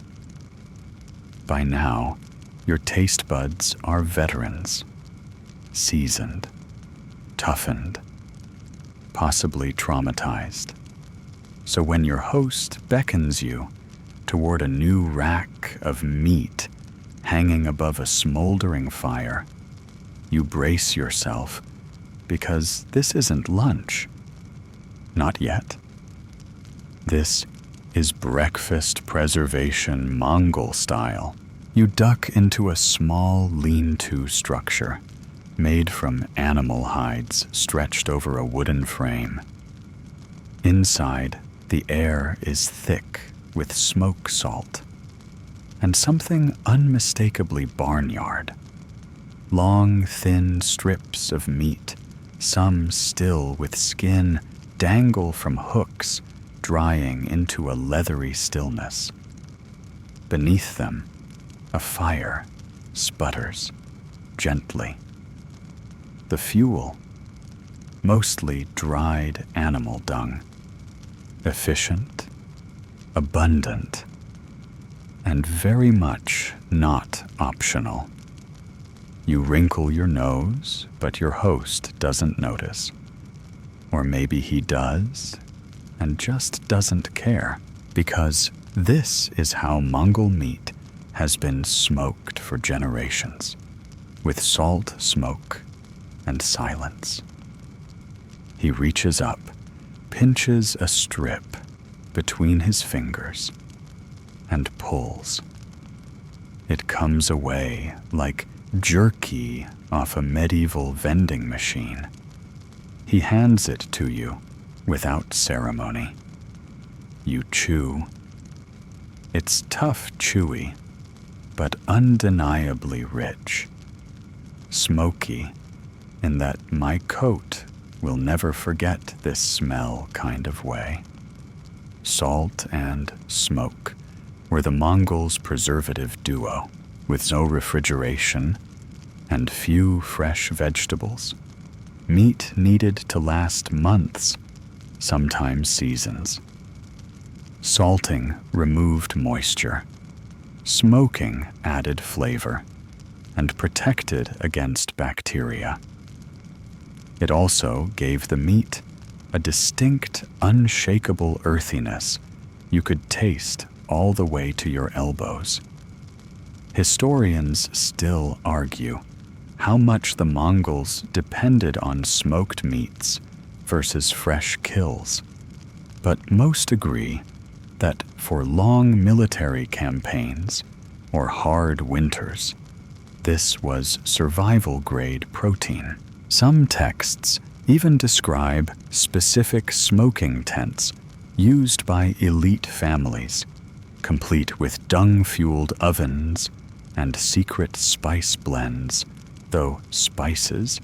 By now, your taste buds are veterans, seasoned, toughened, possibly traumatized. So when your host beckons you toward a new rack of meat hanging above a smoldering fire, you brace yourself because this isn't lunch. Not yet. This is breakfast preservation Mongol style. You duck into a small lean-to structure made from animal hides stretched over a wooden frame. Inside, the air is thick with smoke salt and something unmistakably barnyard. Long, thin strips of meat, some still with skin, dangle from hooks, drying into a leathery stillness. Beneath them, a fire sputters gently. The fuel, mostly dried animal dung, efficient, abundant, and very much not optional. You wrinkle your nose, but your host doesn't notice. Or maybe he does, and just doesn't care, because this is how Mongol meat has been smoked for generations, with salt smoke and silence. He reaches up, pinches a strip between his fingers, and pulls. It comes away like jerky off a medieval vending machine. He hands it to you without ceremony. You chew. It's tough chewy, but undeniably rich. Smoky, in that my coat will never forget this smell kind of way. Salt and smoke were the Mongols' preservative duo, with no refrigeration and few fresh vegetables. Meat needed to last months, sometimes seasons. Salting removed moisture. Smoking added flavor and protected against bacteria. It also gave the meat a distinct, unshakable earthiness you could taste all the way to your elbows. Historians still argue how much the Mongols depended on smoked meats versus fresh kills, but most agree that for long military campaigns or hard winters, this was survival-grade protein. Some texts even describe specific smoking tents used by elite families, complete with dung-fueled ovens and secret spice blends, though spices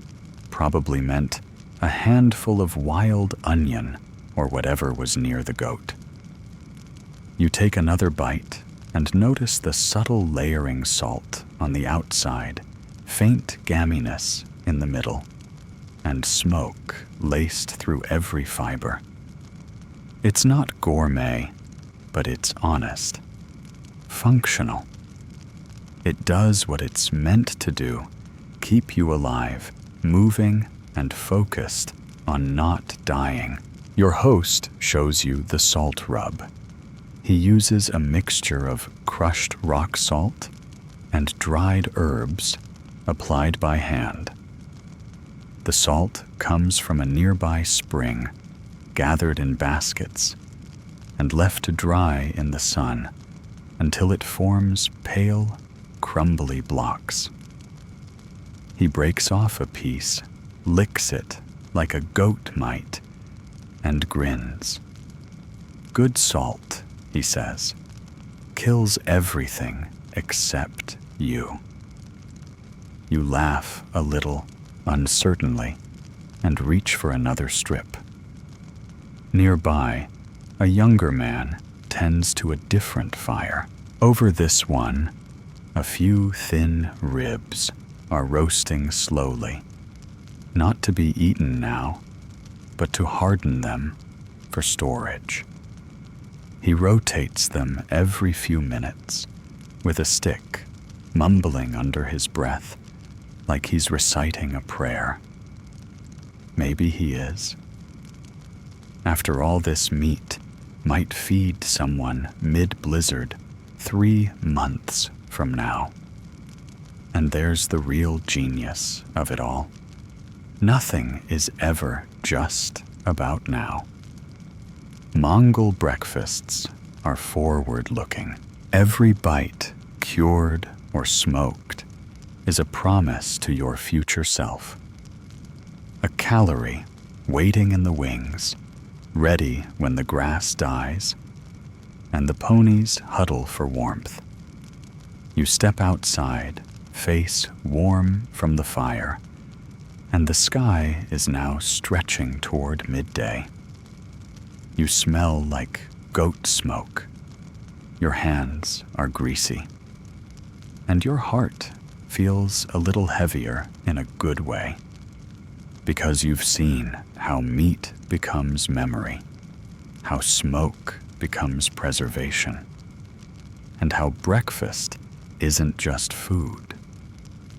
probably meant a handful of wild onion or whatever was near the goat. You take another bite and notice the subtle layering salt on the outside, faint gamminess in the middle, and smoke laced through every fiber. It's not gourmet, but it's honest, functional. It does what it's meant to do, keep you alive, moving and focused on not dying. Your host shows you the salt rub. He uses a mixture of crushed rock salt and dried herbs applied by hand. The salt comes from a nearby spring, gathered in baskets, and left to dry in the sun until it forms pale, crumbly blocks. He breaks off a piece, licks it like a goat might, and grins. Good salt, he says, kills everything except you. You laugh a little, uncertainly, and reach for another strip. Nearby, a younger man tends to a different fire. Over this one, a few thin ribs are roasting slowly, not to be eaten now, but to harden them for storage. He rotates them every few minutes with a stick, mumbling under his breath like he's reciting a prayer. Maybe he is. After all, this meat might feed someone mid-blizzard 3 months from now. And there's the real genius of it all. Nothing is ever just about now. Mongol breakfasts are forward-looking. Every bite, cured or smoked, is a promise to your future self. A calorie waiting in the wings, ready when the grass dies, and the ponies huddle for warmth. You step outside, face warm from the fire, and the sky is now stretching toward midday. You smell like goat smoke. Your hands are greasy, and your heart feels a little heavier in a good way, because you've seen how meat becomes memory, how smoke becomes preservation, and how breakfast isn't just food.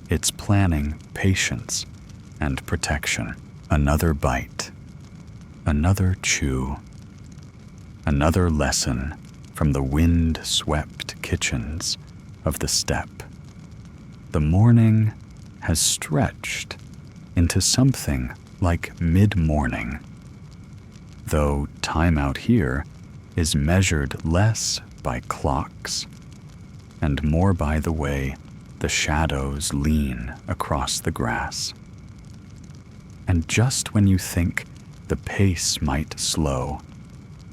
It's planning patience and protection. Another bite, another chew, another lesson from the wind-swept kitchens of the steppe. The morning has stretched into something like mid-morning, though time out here is measured less by clocks and more by the way the shadows lean across the grass. And just when you think the pace might slow,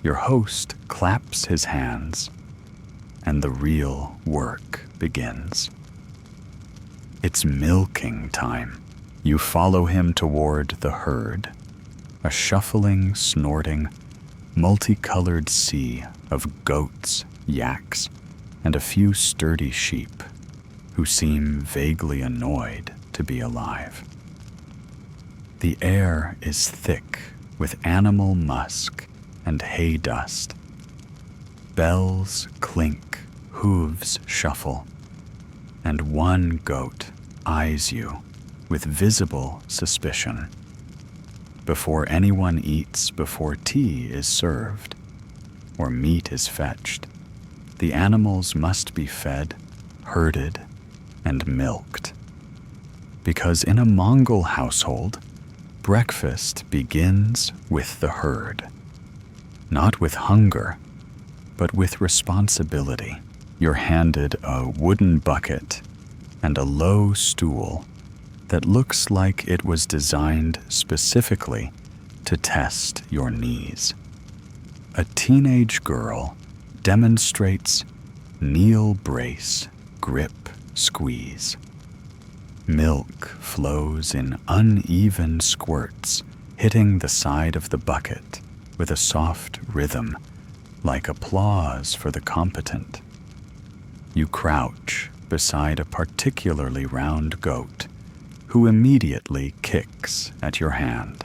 your host claps his hands, and the real work begins. It's milking time. You follow him toward the herd, a shuffling, snorting, multicolored sea of goats, yaks, and a few sturdy sheep who seem vaguely annoyed to be alive. The air is thick with animal musk and hay dust. Bells clink, hooves shuffle, and one goat eyes you with visible suspicion. Before anyone eats, before tea is served, or meat is fetched, the animals must be fed, herded, and milked. Because in a Mongol household, breakfast begins with the herd. Not with hunger, but with responsibility. You're handed a wooden bucket and a low stool that looks like it was designed specifically to test your knees. A teenage girl demonstrates kneel brace, grip, squeeze. Milk flows in uneven squirts, hitting the side of the bucket with a soft rhythm, like applause for the competent. You crouch beside a particularly round goat, who immediately kicks at your hand.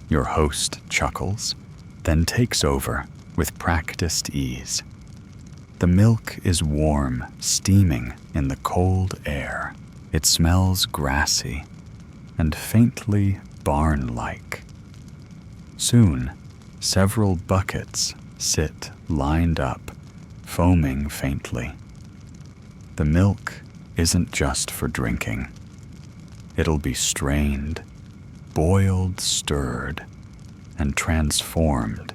Your host chuckles, then takes over with practiced ease. The milk is warm, steaming in the cold air. It smells grassy and faintly barn-like. Soon, several buckets sit lined up, foaming faintly. The milk isn't just for drinking. It'll be strained, boiled, stirred, and transformed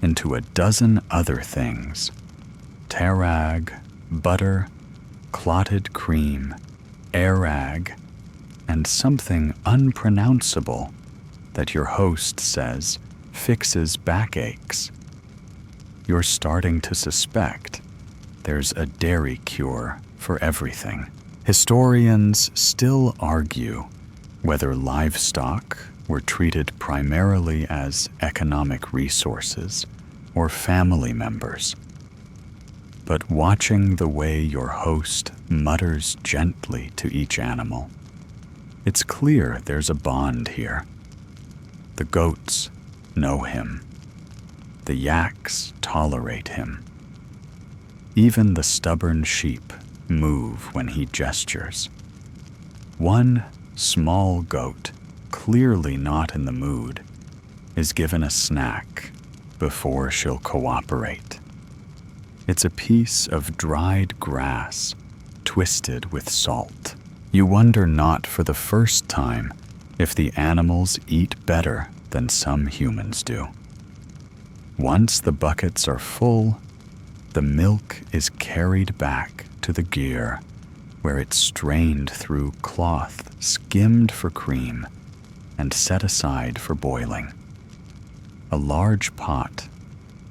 into a dozen other things: tarag, butter, clotted cream, arag, and something unpronounceable that your host says fixes backaches. You're starting to suspect there's a dairy cure for everything. Historians still argue whether livestock were treated primarily as economic resources or family members. But watching the way your host mutters gently to each animal, it's clear there's a bond here. The goats know him. The yaks tolerate him. Even the stubborn sheep move when he gestures. One small goat, clearly not in the mood, is given a snack before she'll cooperate. It's a piece of dried grass, twisted with salt. You wonder not for the first time if the animals eat better than some humans do. Once the buckets are full, the milk is carried back to the gyr, where it's strained through cloth, skimmed for cream, and set aside for boiling. A large pot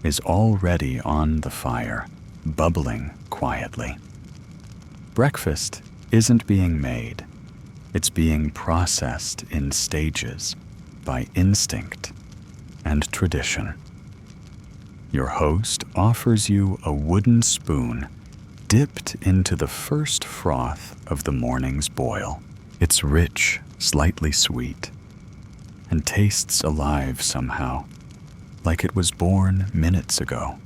is already on the fire, bubbling quietly. Breakfast isn't being made. It's being processed in stages by instinct and tradition. Your host offers you a wooden spoon dipped into the first froth of the morning's boil. It's rich, slightly sweet, and tastes alive somehow, like it was born minutes ago,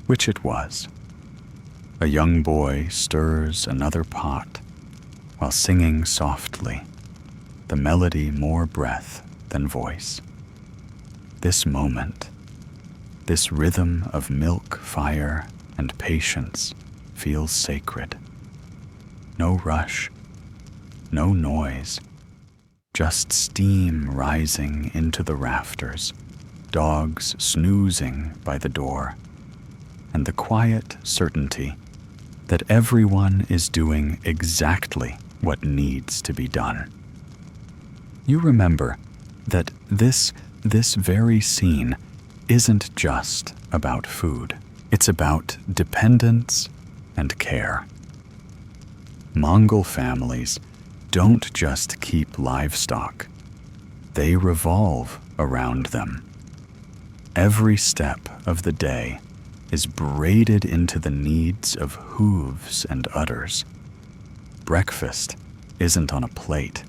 which it was. A young boy stirs another pot while singing softly, the melody more breath than voice. This moment, this rhythm of milk, fire, and patience feels sacred. No rush, no noise, just steam rising into the rafters, dogs snoozing by the door, and the quiet certainty that everyone is doing exactly what needs to be done. You remember that this very scene isn't just about food. It's about dependence and care. Mongol families don't just keep livestock. They revolve around them. Every step of the day is braided into the needs of hooves and udders. Breakfast isn't on a plate.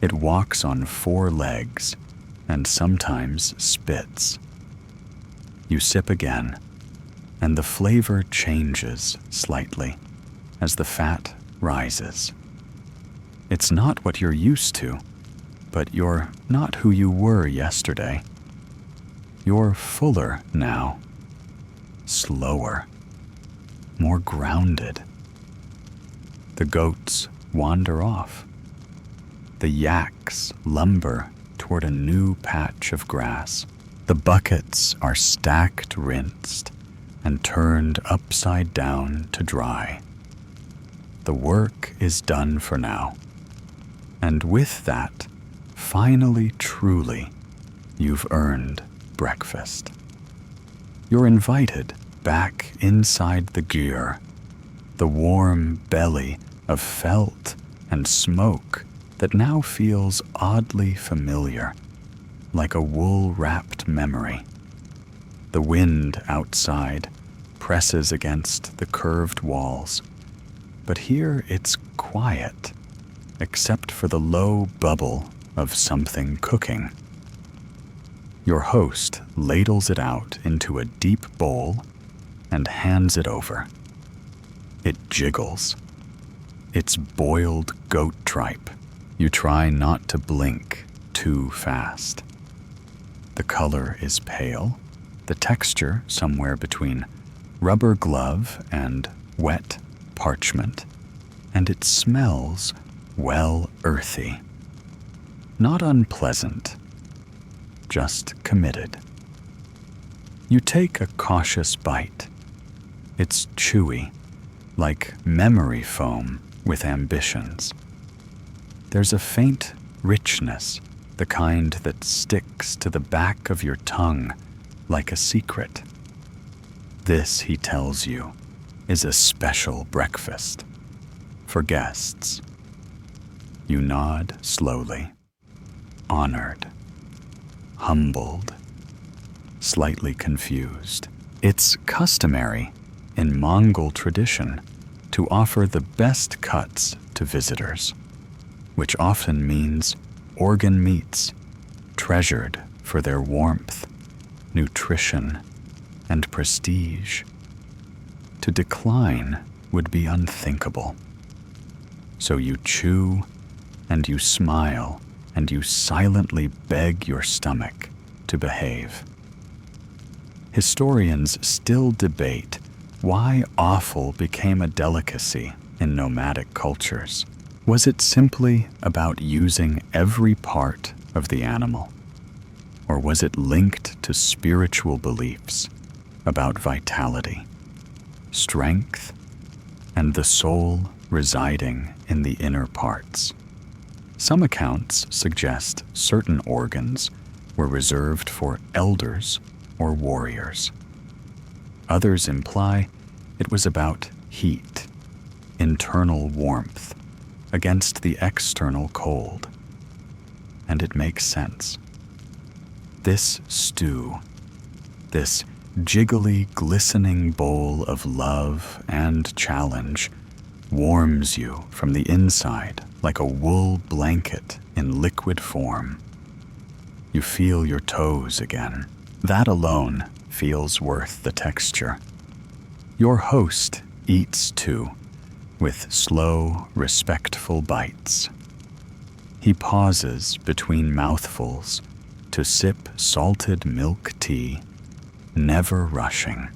It walks on 4 legs and sometimes spits. You sip again, and the flavor changes slightly as the fat rises. It's not what you're used to, but you're not who you were yesterday. You're fuller now, slower, more grounded. The goats wander off. The yaks lumber toward a new patch of grass. The buckets are stacked, rinsed, and turned upside down to dry. The work is done for now. And with that, finally, truly, you've earned breakfast. You're invited back inside the gyr, the warm belly of felt and smoke that now feels oddly familiar, like a wool-wrapped memory. The wind outside presses against the curved walls, but here it's quiet, except for the low bubble of something cooking. Your host ladles it out into a deep bowl and hands it over. It jiggles. It's boiled goat tripe. You try not to blink too fast. The color is pale, the texture somewhere between rubber glove and wet parchment, and it smells, well, earthy. Not unpleasant, just committed. You take a cautious bite. It's chewy, like memory foam with ambitions. There's a faint richness, the kind that sticks to the back of your tongue like a secret. This, he tells you, is a special breakfast for guests. You nod slowly, honored, humbled, slightly confused. It's customary in Mongol tradition to offer the best cuts to visitors, which often means organ meats, treasured for their warmth, nutrition, and prestige. To decline would be unthinkable. So you chew, and you smile, and you silently beg your stomach to behave. Historians still debate why offal became a delicacy in nomadic cultures. Was it simply about using every part of the animal? Or was it linked to spiritual beliefs about vitality, strength, and the soul residing in the inner parts? Some accounts suggest certain organs were reserved for elders or warriors. Others imply it was about heat, internal warmth, against the external cold. And it makes sense. This stew, this jiggly, glistening bowl of love and challenge, warms you from the inside like a wool blanket in liquid form. You feel your toes again. That alone feels worth the texture. Your host eats too, with slow, respectful bites. He pauses between mouthfuls to sip salted milk tea, never rushing.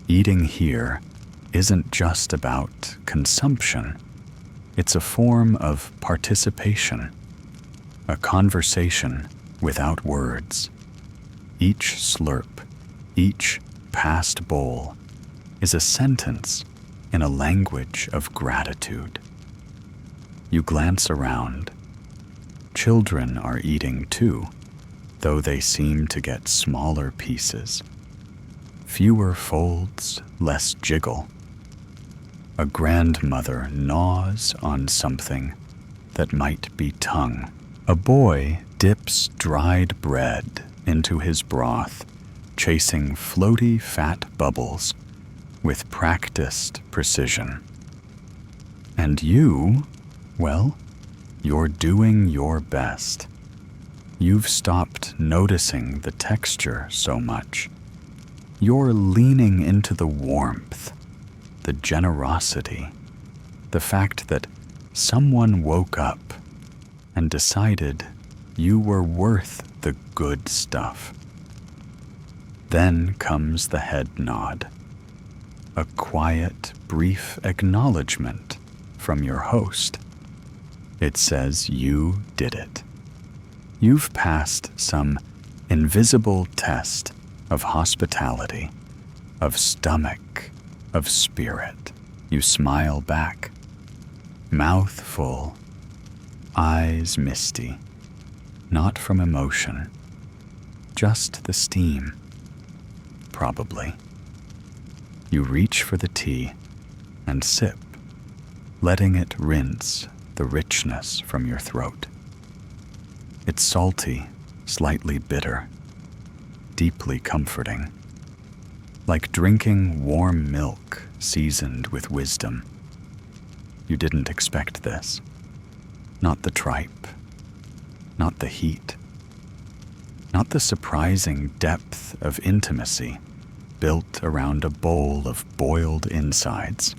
Eating here isn't just about consumption. It's a form of participation, a conversation without words. Each slurp, each passed bowl is a sentence in a language of gratitude. You glance around. Children are eating too, though they seem to get smaller pieces. Fewer folds, less jiggle. A grandmother gnaws on something that might be tongue. A boy dips dried bread into his broth, chasing floaty fat bubbles with practiced precision. And you, well, you're doing your best. You've stopped noticing the texture so much. You're leaning into the warmth, the generosity, the fact that someone woke up and decided you were worth the good stuff. Then comes the head nod, a quiet, brief acknowledgement from your host. It says you did it. You've passed some invisible test of hospitality, of stomach, of spirit. You smile back, mouth full, eyes misty, not from emotion, just the steam, probably. You reach for the tea and sip, letting it rinse the richness from your throat. It's salty, slightly bitter, deeply comforting, like drinking warm milk seasoned with wisdom. You didn't expect this. Not the tripe, not the heat, not the surprising depth of intimacy built around a bowl of boiled insides.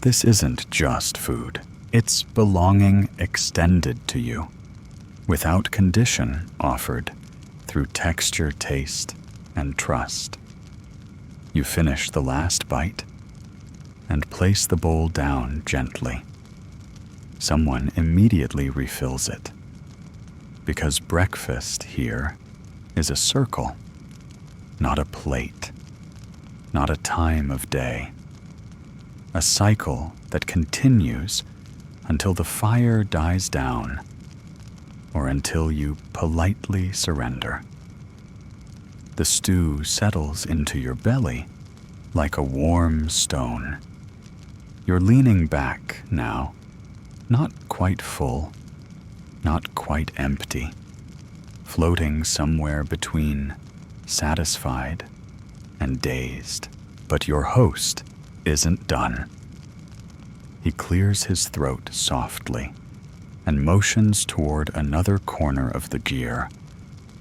This isn't just food. It's belonging extended to you, without condition offered through texture, taste, and trust. You finish the last bite and place the bowl down gently. Someone immediately refills it, because breakfast here is a circle, not a plate, not a time of day. A cycle that continues until the fire dies down or until you politely surrender. The stew settles into your belly like a warm stone. You're leaning back now, not quite full, not quite empty, floating somewhere between satisfied and dazed. But your host isn't done. He clears his throat softly and motions toward another corner of the gear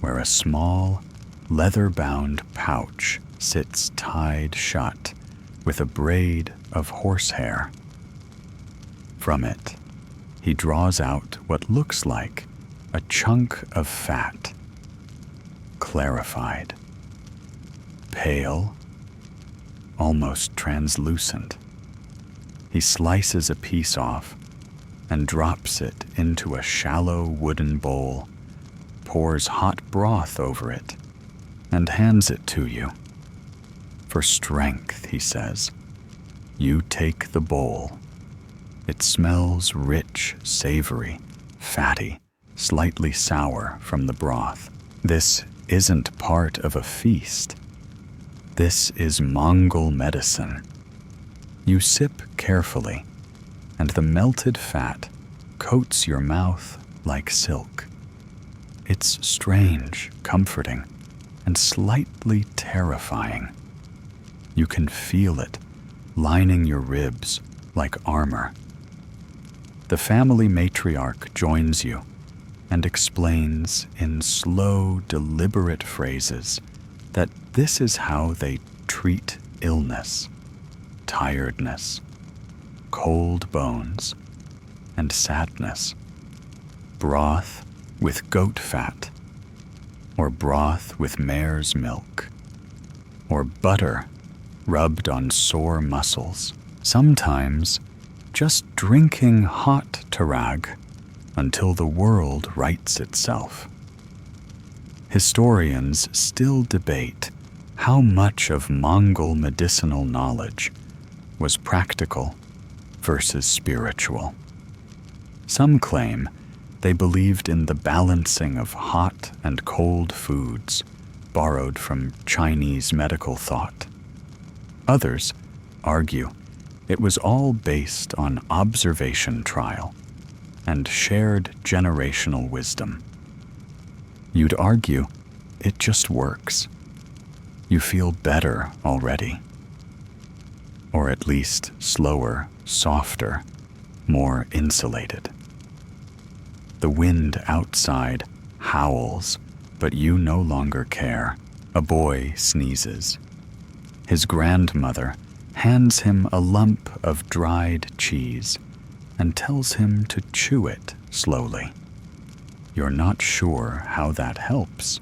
where a small, leather-bound pouch sits tied shut with a braid of horsehair. From it, he draws out what looks like a chunk of fat, clarified, pale, almost translucent. He slices a piece off and drops it into a shallow wooden bowl, pours hot broth over it and hands it to you. For strength, he says, you take the bowl. It smells rich, savory, fatty, slightly sour from the broth. This isn't part of a feast. This is Mongol medicine. You sip carefully, and the melted fat coats your mouth like silk. It's strange, comforting, and slightly terrifying. You can feel it lining your ribs like armor. The family matriarch joins you and explains in slow, deliberate phrases that this is how they treat illness, tiredness, cold bones, and sadness. Broth with goat fat, or broth with mare's milk, or butter rubbed on sore muscles. Sometimes just drinking hot tarag until the world rights itself. Historians still debate how much of Mongol medicinal knowledge was practical versus spiritual. Some claim they believed in the balancing of hot and cold foods borrowed from Chinese medical thought. Others argue it was all based on observation trial and shared generational wisdom. You'd argue it just works. You feel better already. Or at least slower, softer, more insulated. The wind outside howls, but you no longer care. A boy sneezes. His grandmother hands him a lump of dried cheese and tells him to chew it slowly. You're not sure how that helps,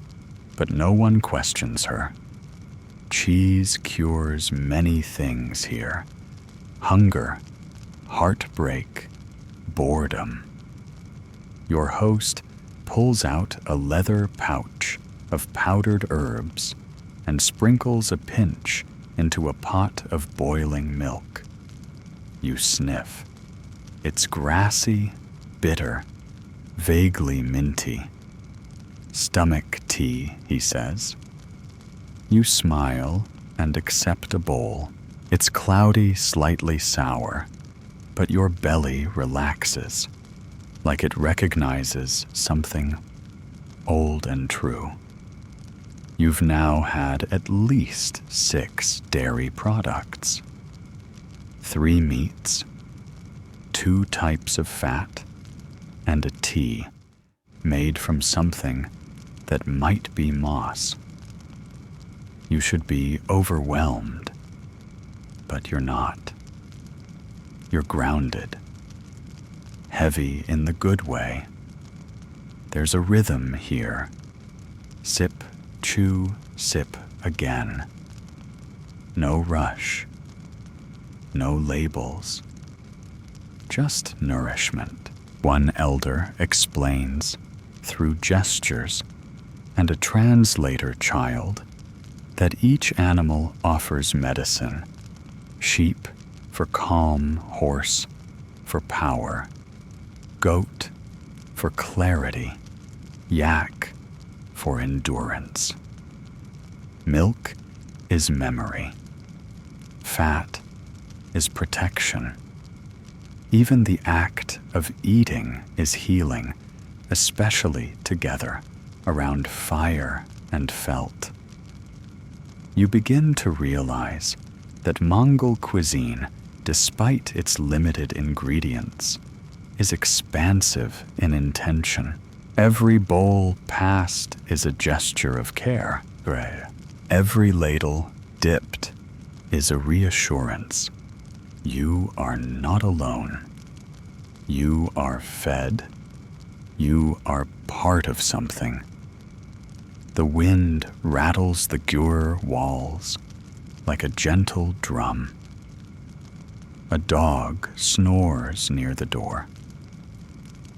but no one questions her. Cheese cures many things here: hunger, heartbreak, boredom. Your host pulls out a leather pouch of powdered herbs and sprinkles a pinch into a pot of boiling milk. You sniff. It's grassy, bitter, vaguely minty. Stomach tea, he says. You smile and accept a bowl. It's cloudy, slightly sour, but your belly relaxes, like it recognizes something old and true. You've now had at least 6 dairy products, 3 meats, 2 types of fat, and a tea made from something that might be moss. You should be overwhelmed, but you're not. You're grounded, heavy in the good way. There's a rhythm here. Sip, chew, sip again. No rush, no labels, just nourishment. One elder explains through gestures and a translator child that each animal offers medicine. Sheep for calm, horse for power, goat for clarity, yak for endurance. Milk is memory. Fat is protection. Even the act of eating is healing, especially together around fire and felt. You begin to realize that Mongol cuisine, despite its limited ingredients, is expansive in intention. Every bowl passed is a gesture of care. Every ladle dipped is a reassurance. You are not alone. You are fed. You are part of something. The wind rattles the Gur walls like a gentle drum. A dog snores near the door.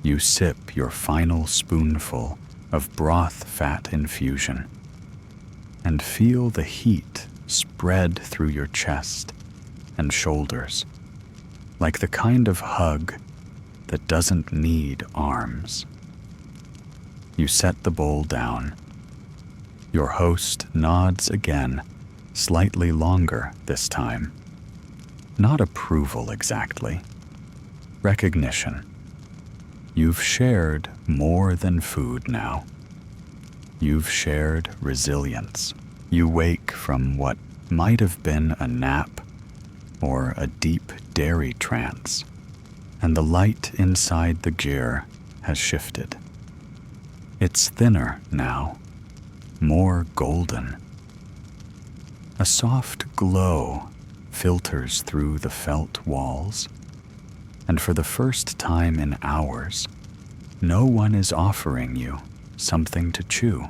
You sip your final spoonful of broth-fat infusion, and feel the heat spread through your chest and shoulders, like the kind of hug that doesn't need arms. You set the bowl down. Your host nods again, slightly longer this time. Not approval exactly. Recognition. You've shared more than food now. You've shared resilience. You wake from what might have been a nap or a deep dairy trance, and the light inside the gear has shifted. It's thinner now, more golden. A soft glow filters through the felt walls, and for the first time in hours, no one is offering you something to chew.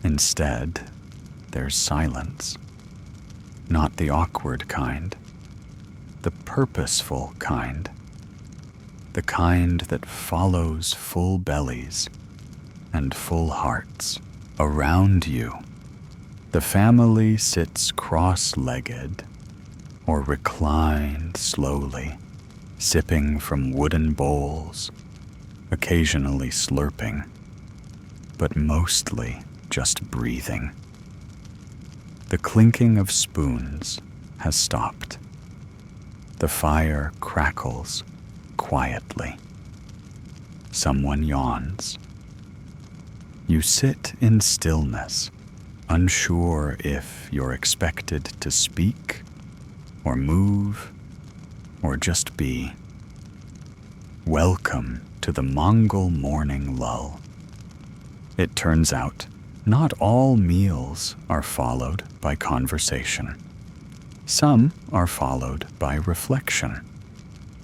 Instead, there's silence. Not the awkward kind, the purposeful kind. The kind that follows full bellies and full hearts. Around you, the family sits cross-legged or reclined slowly, sipping from wooden bowls, occasionally slurping, but mostly just breathing. The clinking of spoons has stopped. The fire crackles quietly. Someone yawns. You sit in stillness, unsure if you're expected to speak or move or just be. Welcome to the Mongol morning lull. It turns out, not all meals are followed by conversation. Some are followed by reflection,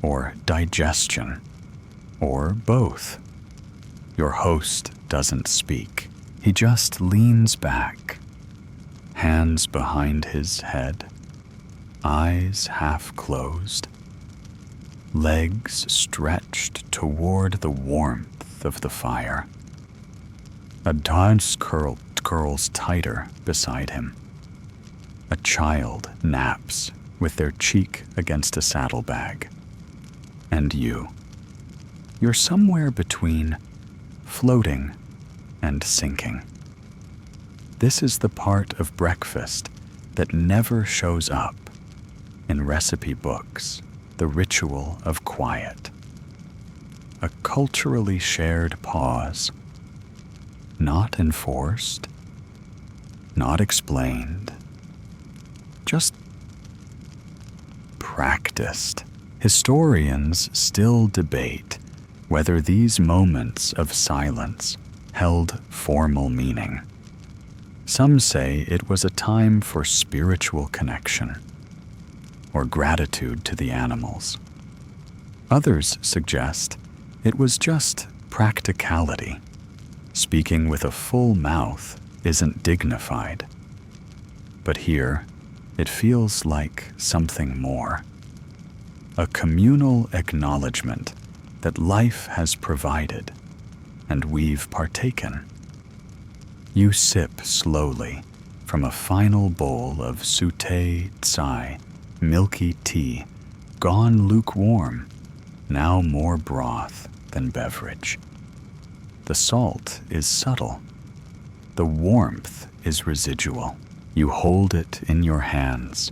or digestion, or both. Your host doesn't speak. He just leans back, hands behind his head, eyes half closed, legs stretched toward the warmth of the fire. A dog's curls tighter beside him. A child naps with their cheek against a saddlebag. And you're somewhere between floating and sinking. This is the part of breakfast that never shows up in recipe books, the ritual of quiet. A culturally shared pause, not enforced, not explained, just practiced. Historians still debate whether these moments of silence held formal meaning. Some say it was a time for spiritual connection or gratitude to the animals. Others suggest it was just practicality. Speaking with a full mouth isn't dignified. But here, it feels like something more. A communal acknowledgement that life has provided, and we've partaken. You sip slowly from a final bowl of sute tsai, milky tea, gone lukewarm, now more broth than beverage. The salt is subtle. The warmth is residual. You hold it in your hands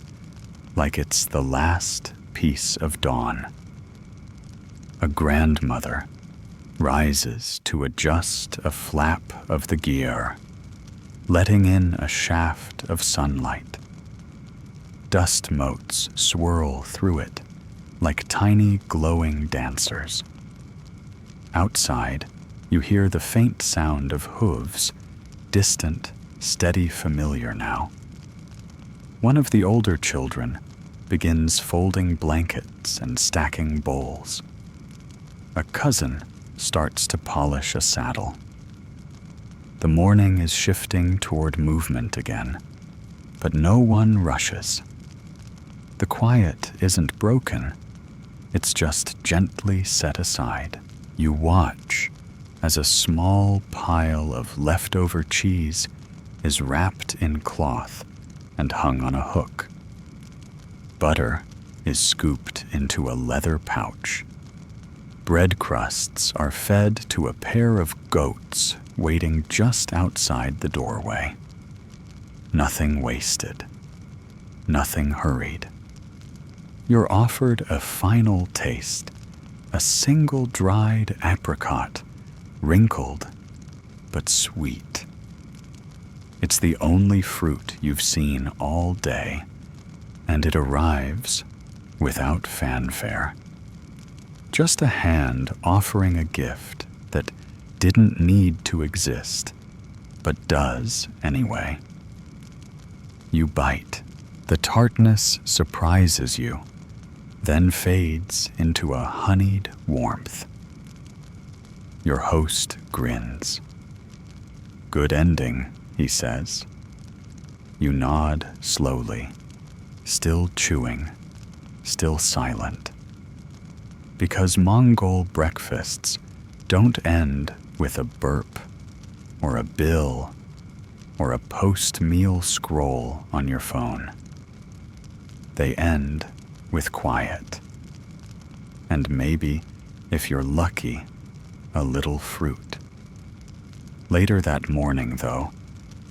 like it's the last piece of dawn. A grandmother rises to adjust a flap of the gear, letting in a shaft of sunlight. Dust motes swirl through it like tiny glowing dancers. Outside, you hear the faint sound of hooves, distant, steady, familiar now. One of the older children begins folding blankets and stacking bowls. A cousin starts to polish a saddle. The morning is shifting toward movement again, but no one rushes. The quiet isn't broken, it's just gently set aside. You watch as a small pile of leftover cheese is wrapped in cloth and hung on a hook. Butter is scooped into a leather pouch. Bread crusts are fed to a pair of goats waiting just outside the doorway. Nothing wasted. Nothing hurried. You're offered a final taste, a single dried apricot, wrinkled but sweet. It's the only fruit you've seen all day, and it arrives without fanfare. Just a hand offering a gift that didn't need to exist, but does anyway. You bite. The tartness surprises you, then fades into a honeyed warmth. Your host grins. "Good ending," he says. You nod slowly, still chewing, still silent. Because Mongol breakfasts don't end with a burp, or a bill, or a post-meal scroll on your phone. They end with quiet. And maybe, if you're lucky, a little fruit. Later that morning, though,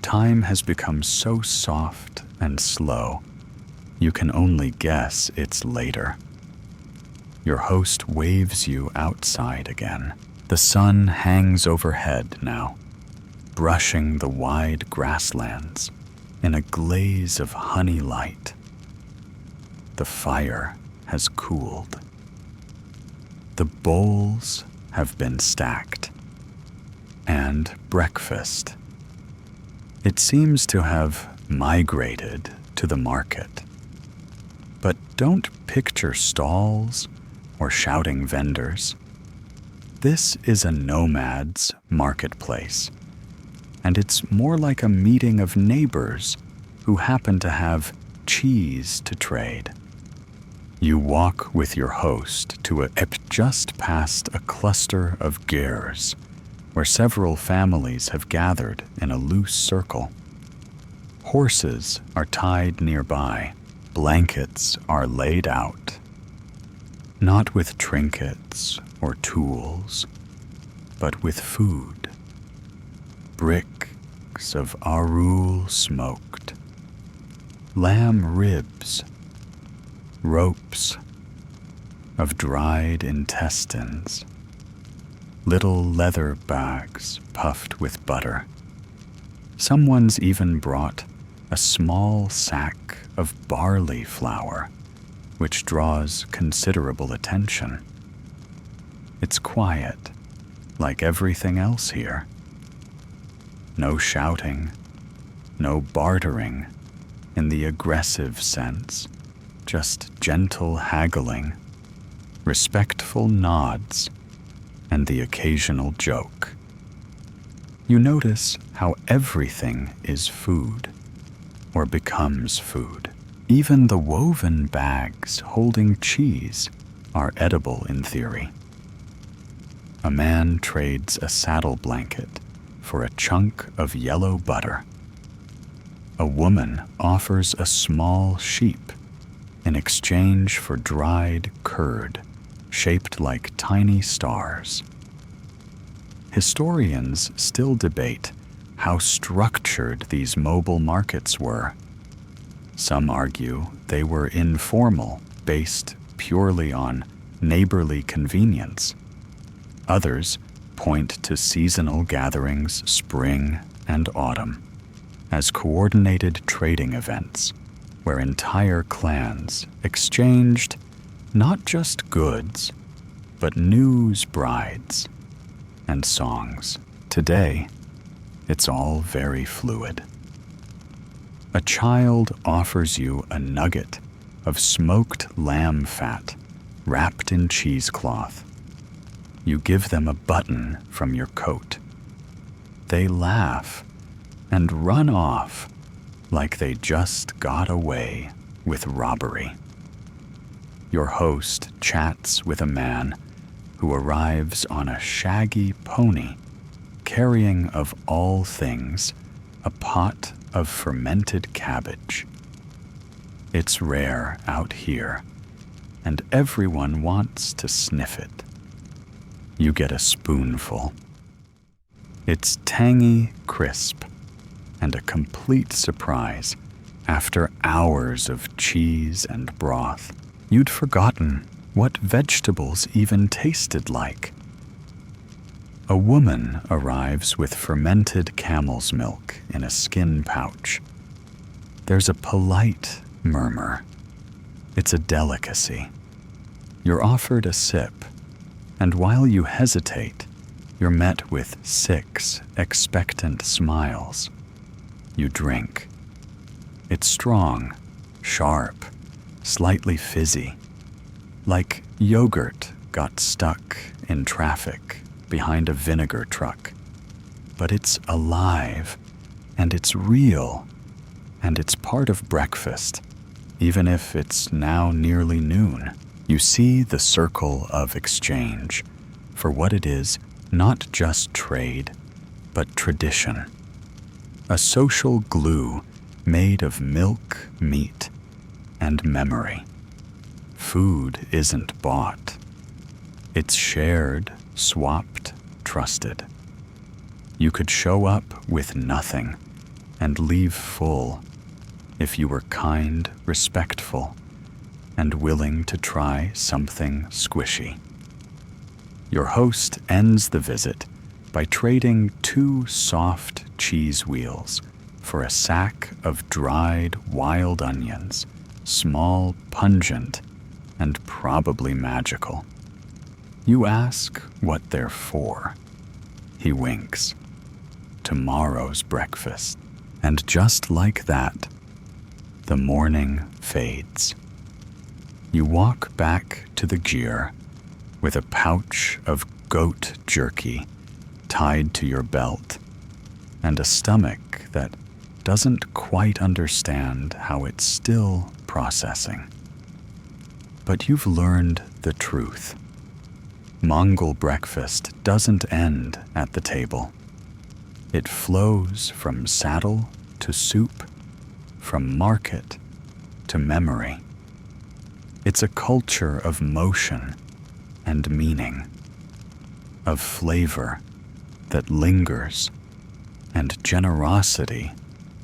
time has become so soft and slow, you can only guess it's later. Your host waves you outside again. The sun hangs overhead now, brushing the wide grasslands in a glaze of honey light. The fire has cooled. The bowls have been stacked. And breakfast. It seems to have migrated to the market. But don't picture stalls or shouting vendors. This is a nomad's marketplace, and it's more like a meeting of neighbors who happen to have cheese to trade. You walk with your host to a just past a cluster of gers, where several families have gathered in a loose circle. Horses are tied nearby. Blankets are laid out. Not with trinkets or tools, but with food. Bricks of arul smoked. Lamb ribs. Ropes of dried intestines. Little leather bags puffed with butter. Someone's even brought a small sack of barley flour, which draws considerable attention. It's quiet, like everything else here. No shouting, no bartering in the aggressive sense, just gentle haggling, respectful nods, and the occasional joke. You notice how everything is food, or becomes food. Even the woven bags holding cheese are edible in theory. A man trades a saddle blanket for a chunk of yellow butter. A woman offers a small sheep in exchange for dried curd shaped like tiny stars. Historians still debate how structured these mobile markets were. Some argue they were informal, based purely on neighborly convenience. Others point to seasonal gatherings spring and autumn as coordinated trading events where entire clans exchanged not just goods, but news brides and songs. Today, it's all very fluid. A child offers you a nugget of smoked lamb fat wrapped in cheesecloth. You give them a button from your coat. They laugh and run off like they just got away with robbery. Your host chats with a man who arrives on a shaggy pony, carrying of all things a pot of fermented cabbage. It's rare out here, and everyone wants to sniff it. You get a spoonful. It's tangy, crisp, and a complete surprise. After hours of cheese and broth, you'd forgotten what vegetables even tasted like. A woman arrives with fermented camel's milk in a skin pouch. There's a polite murmur. It's a delicacy. You're offered a sip, and while you hesitate, you're met with 6 expectant smiles. You drink. It's strong, sharp, slightly fizzy, like yogurt got stuck in traffic behind a vinegar truck. But it's alive, and it's real, and it's part of breakfast, even if it's now nearly noon. You see the circle of exchange for what it is, not just trade, but tradition. A social glue made of milk, meat, and memory. Food isn't bought. It's shared, swapped, trusted. You could show up with nothing and leave full if you were kind, respectful, and willing to try something squishy. Your host ends the visit by trading 2 soft cheese wheels for a sack of dried wild onions, small, pungent, and probably magical. You ask what they're for. He winks. Tomorrow's breakfast. And just like that, the morning fades. You walk back to the gyr with a pouch of goat jerky tied to your belt and a stomach that doesn't quite understand how it's still processing. But you've learned the truth. Mongol breakfast doesn't end at the table. It flows from saddle to soup, from market to memory. It's a culture of motion and meaning, of flavor that lingers, and generosity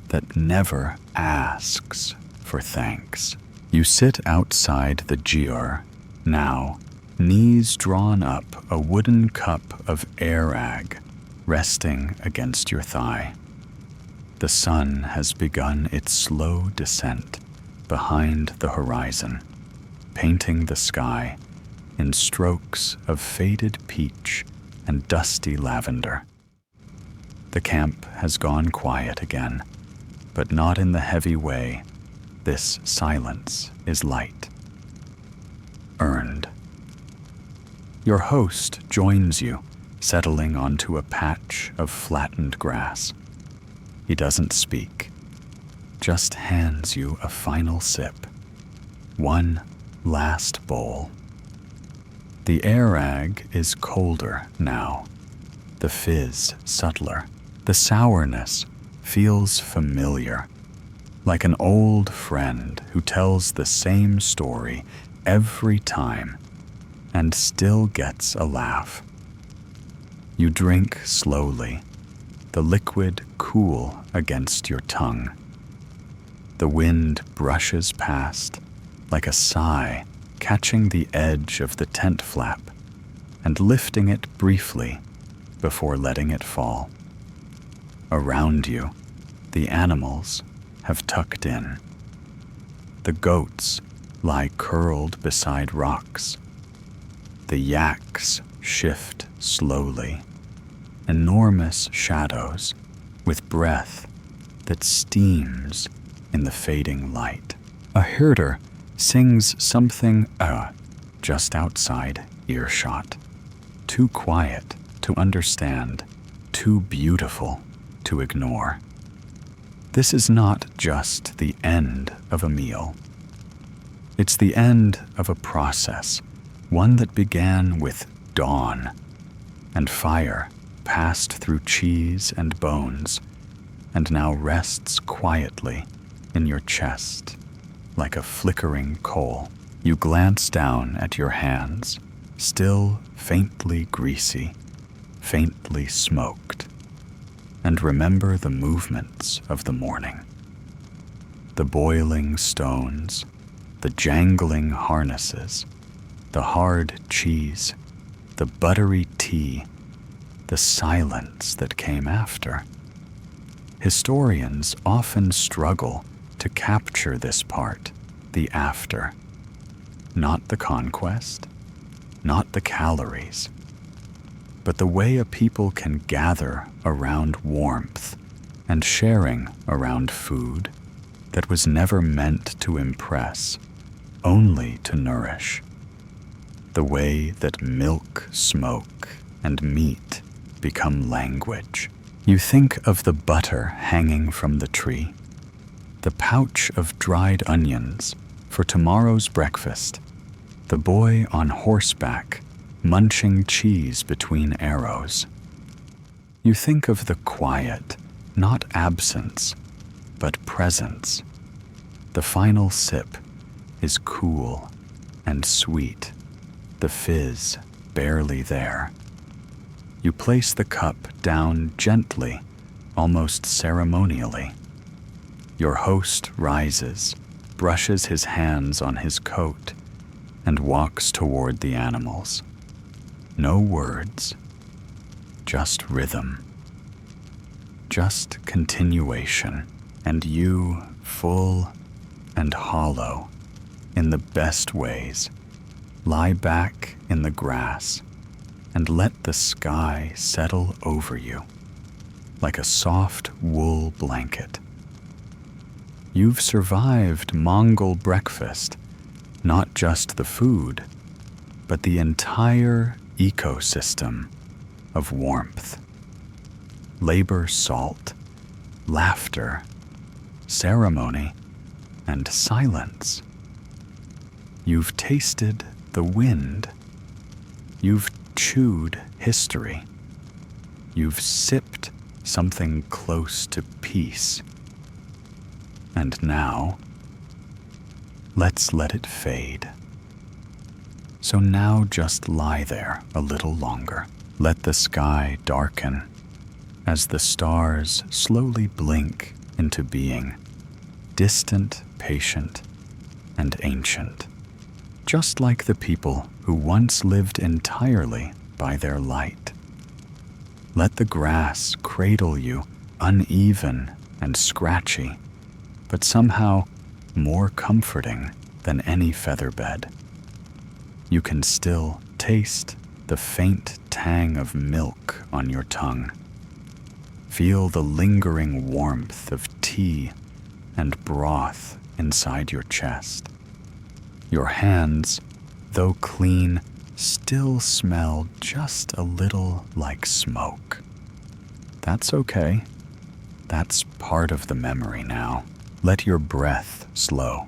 that never asks for thanks. You sit outside the gyr, now, knees drawn up, a wooden cup of air-ag resting against your thigh. The sun has begun its slow descent behind the horizon, painting the sky in strokes of faded peach and dusty lavender. The camp has gone quiet again, but not in the heavy way. This silence is light. Earned. Your host joins you, settling onto a patch of flattened grass. He doesn't speak, just hands you a final sip. One last bowl. The air-ag is colder now, the fizz subtler. The sourness feels familiar, like an old friend who tells the same story every time and still gets a laugh. You drink slowly, the liquid cool against your tongue. The wind brushes past like a sigh, catching the edge of the tent flap and lifting it briefly before letting it fall. Around you, the animals have tucked in. The goats lie curled beside rocks. The yaks shift slowly, enormous shadows with breath that steams in the fading light. A herder sings something just outside earshot. Too quiet to understand, too beautiful to ignore. This is not just the end of a meal. It's the end of a process, one that began with dawn, and fire passed through cheese and bones, and now rests quietly in your chest like a flickering coal. You glance down at your hands, still faintly greasy, faintly smoked, and remember the movements of the morning. The boiling stones, the jangling harnesses, the hard cheese, the buttery tea, the silence that came after. Historians often struggle to capture this part, the after. Not the conquest, not the calories, but the way a people can gather around warmth and sharing around food that was never meant to impress, only to nourish. The way that milk, smoke, and meat become language. You think of the butter hanging from the tree, the pouch of dried onions for tomorrow's breakfast, the boy on horseback munching cheese between arrows. You think of the quiet, not absence, but presence. The final sip is cool and sweet, the fizz barely there. You place the cup down gently, almost ceremonially. Your host rises, brushes his hands on his coat, and walks toward the animals. No words, just rhythm, just continuation, and you full and hollow in the best ways. Lie back in the grass and let the sky settle over you like a soft wool blanket. You've survived Mongol breakfast, not just the food, but the entire ecosystem of warmth. Labor salt, laughter, ceremony, and silence. You've tasted the wind. You've chewed history. You've sipped something close to peace. And now, let's let it fade. So now just lie there a little longer. Let the sky darken as the stars slowly blink into being, distant, patient, and ancient. Just like the people who once lived entirely by their light. Let the grass cradle you, uneven and scratchy, but somehow more comforting than any featherbed. You can still taste the faint tang of milk on your tongue. Feel the lingering warmth of tea and broth inside your chest. Your hands, though clean, still smell just a little like smoke. That's okay. That's part of the memory now. Let your breath slow,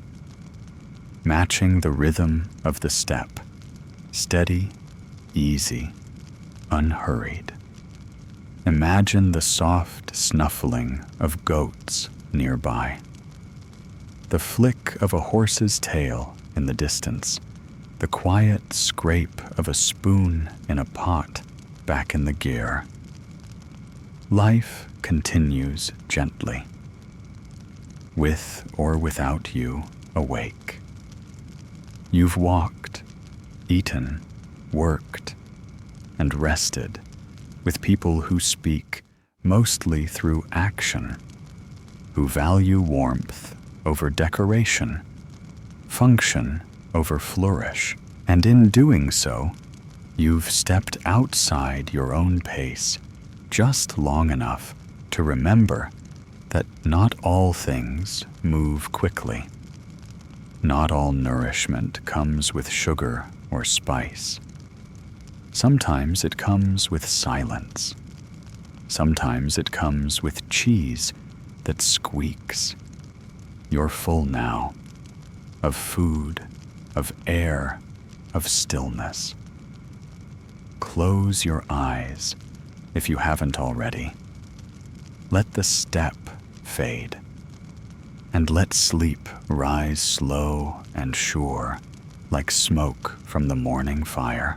matching the rhythm of the steppe, steady, easy, unhurried. Imagine the soft snuffling of goats nearby, the flick of a horse's tail in the distance, the quiet scrape of a spoon in a pot back in the gear. Life continues gently, with or without you awake. You've walked, eaten, worked, and rested with people who speak mostly through action, who value warmth over decoration, function over flourish, and in doing so, you've stepped outside your own pace just long enough to remember that not all things move quickly. Not all nourishment comes with sugar or spice. Sometimes it comes with silence. Sometimes it comes with cheese that squeaks. You're full now, of food, of air, of stillness. close your eyes if you haven't already. Let the steppe fade, and let sleep rise slow and sure like smoke from the morning fire.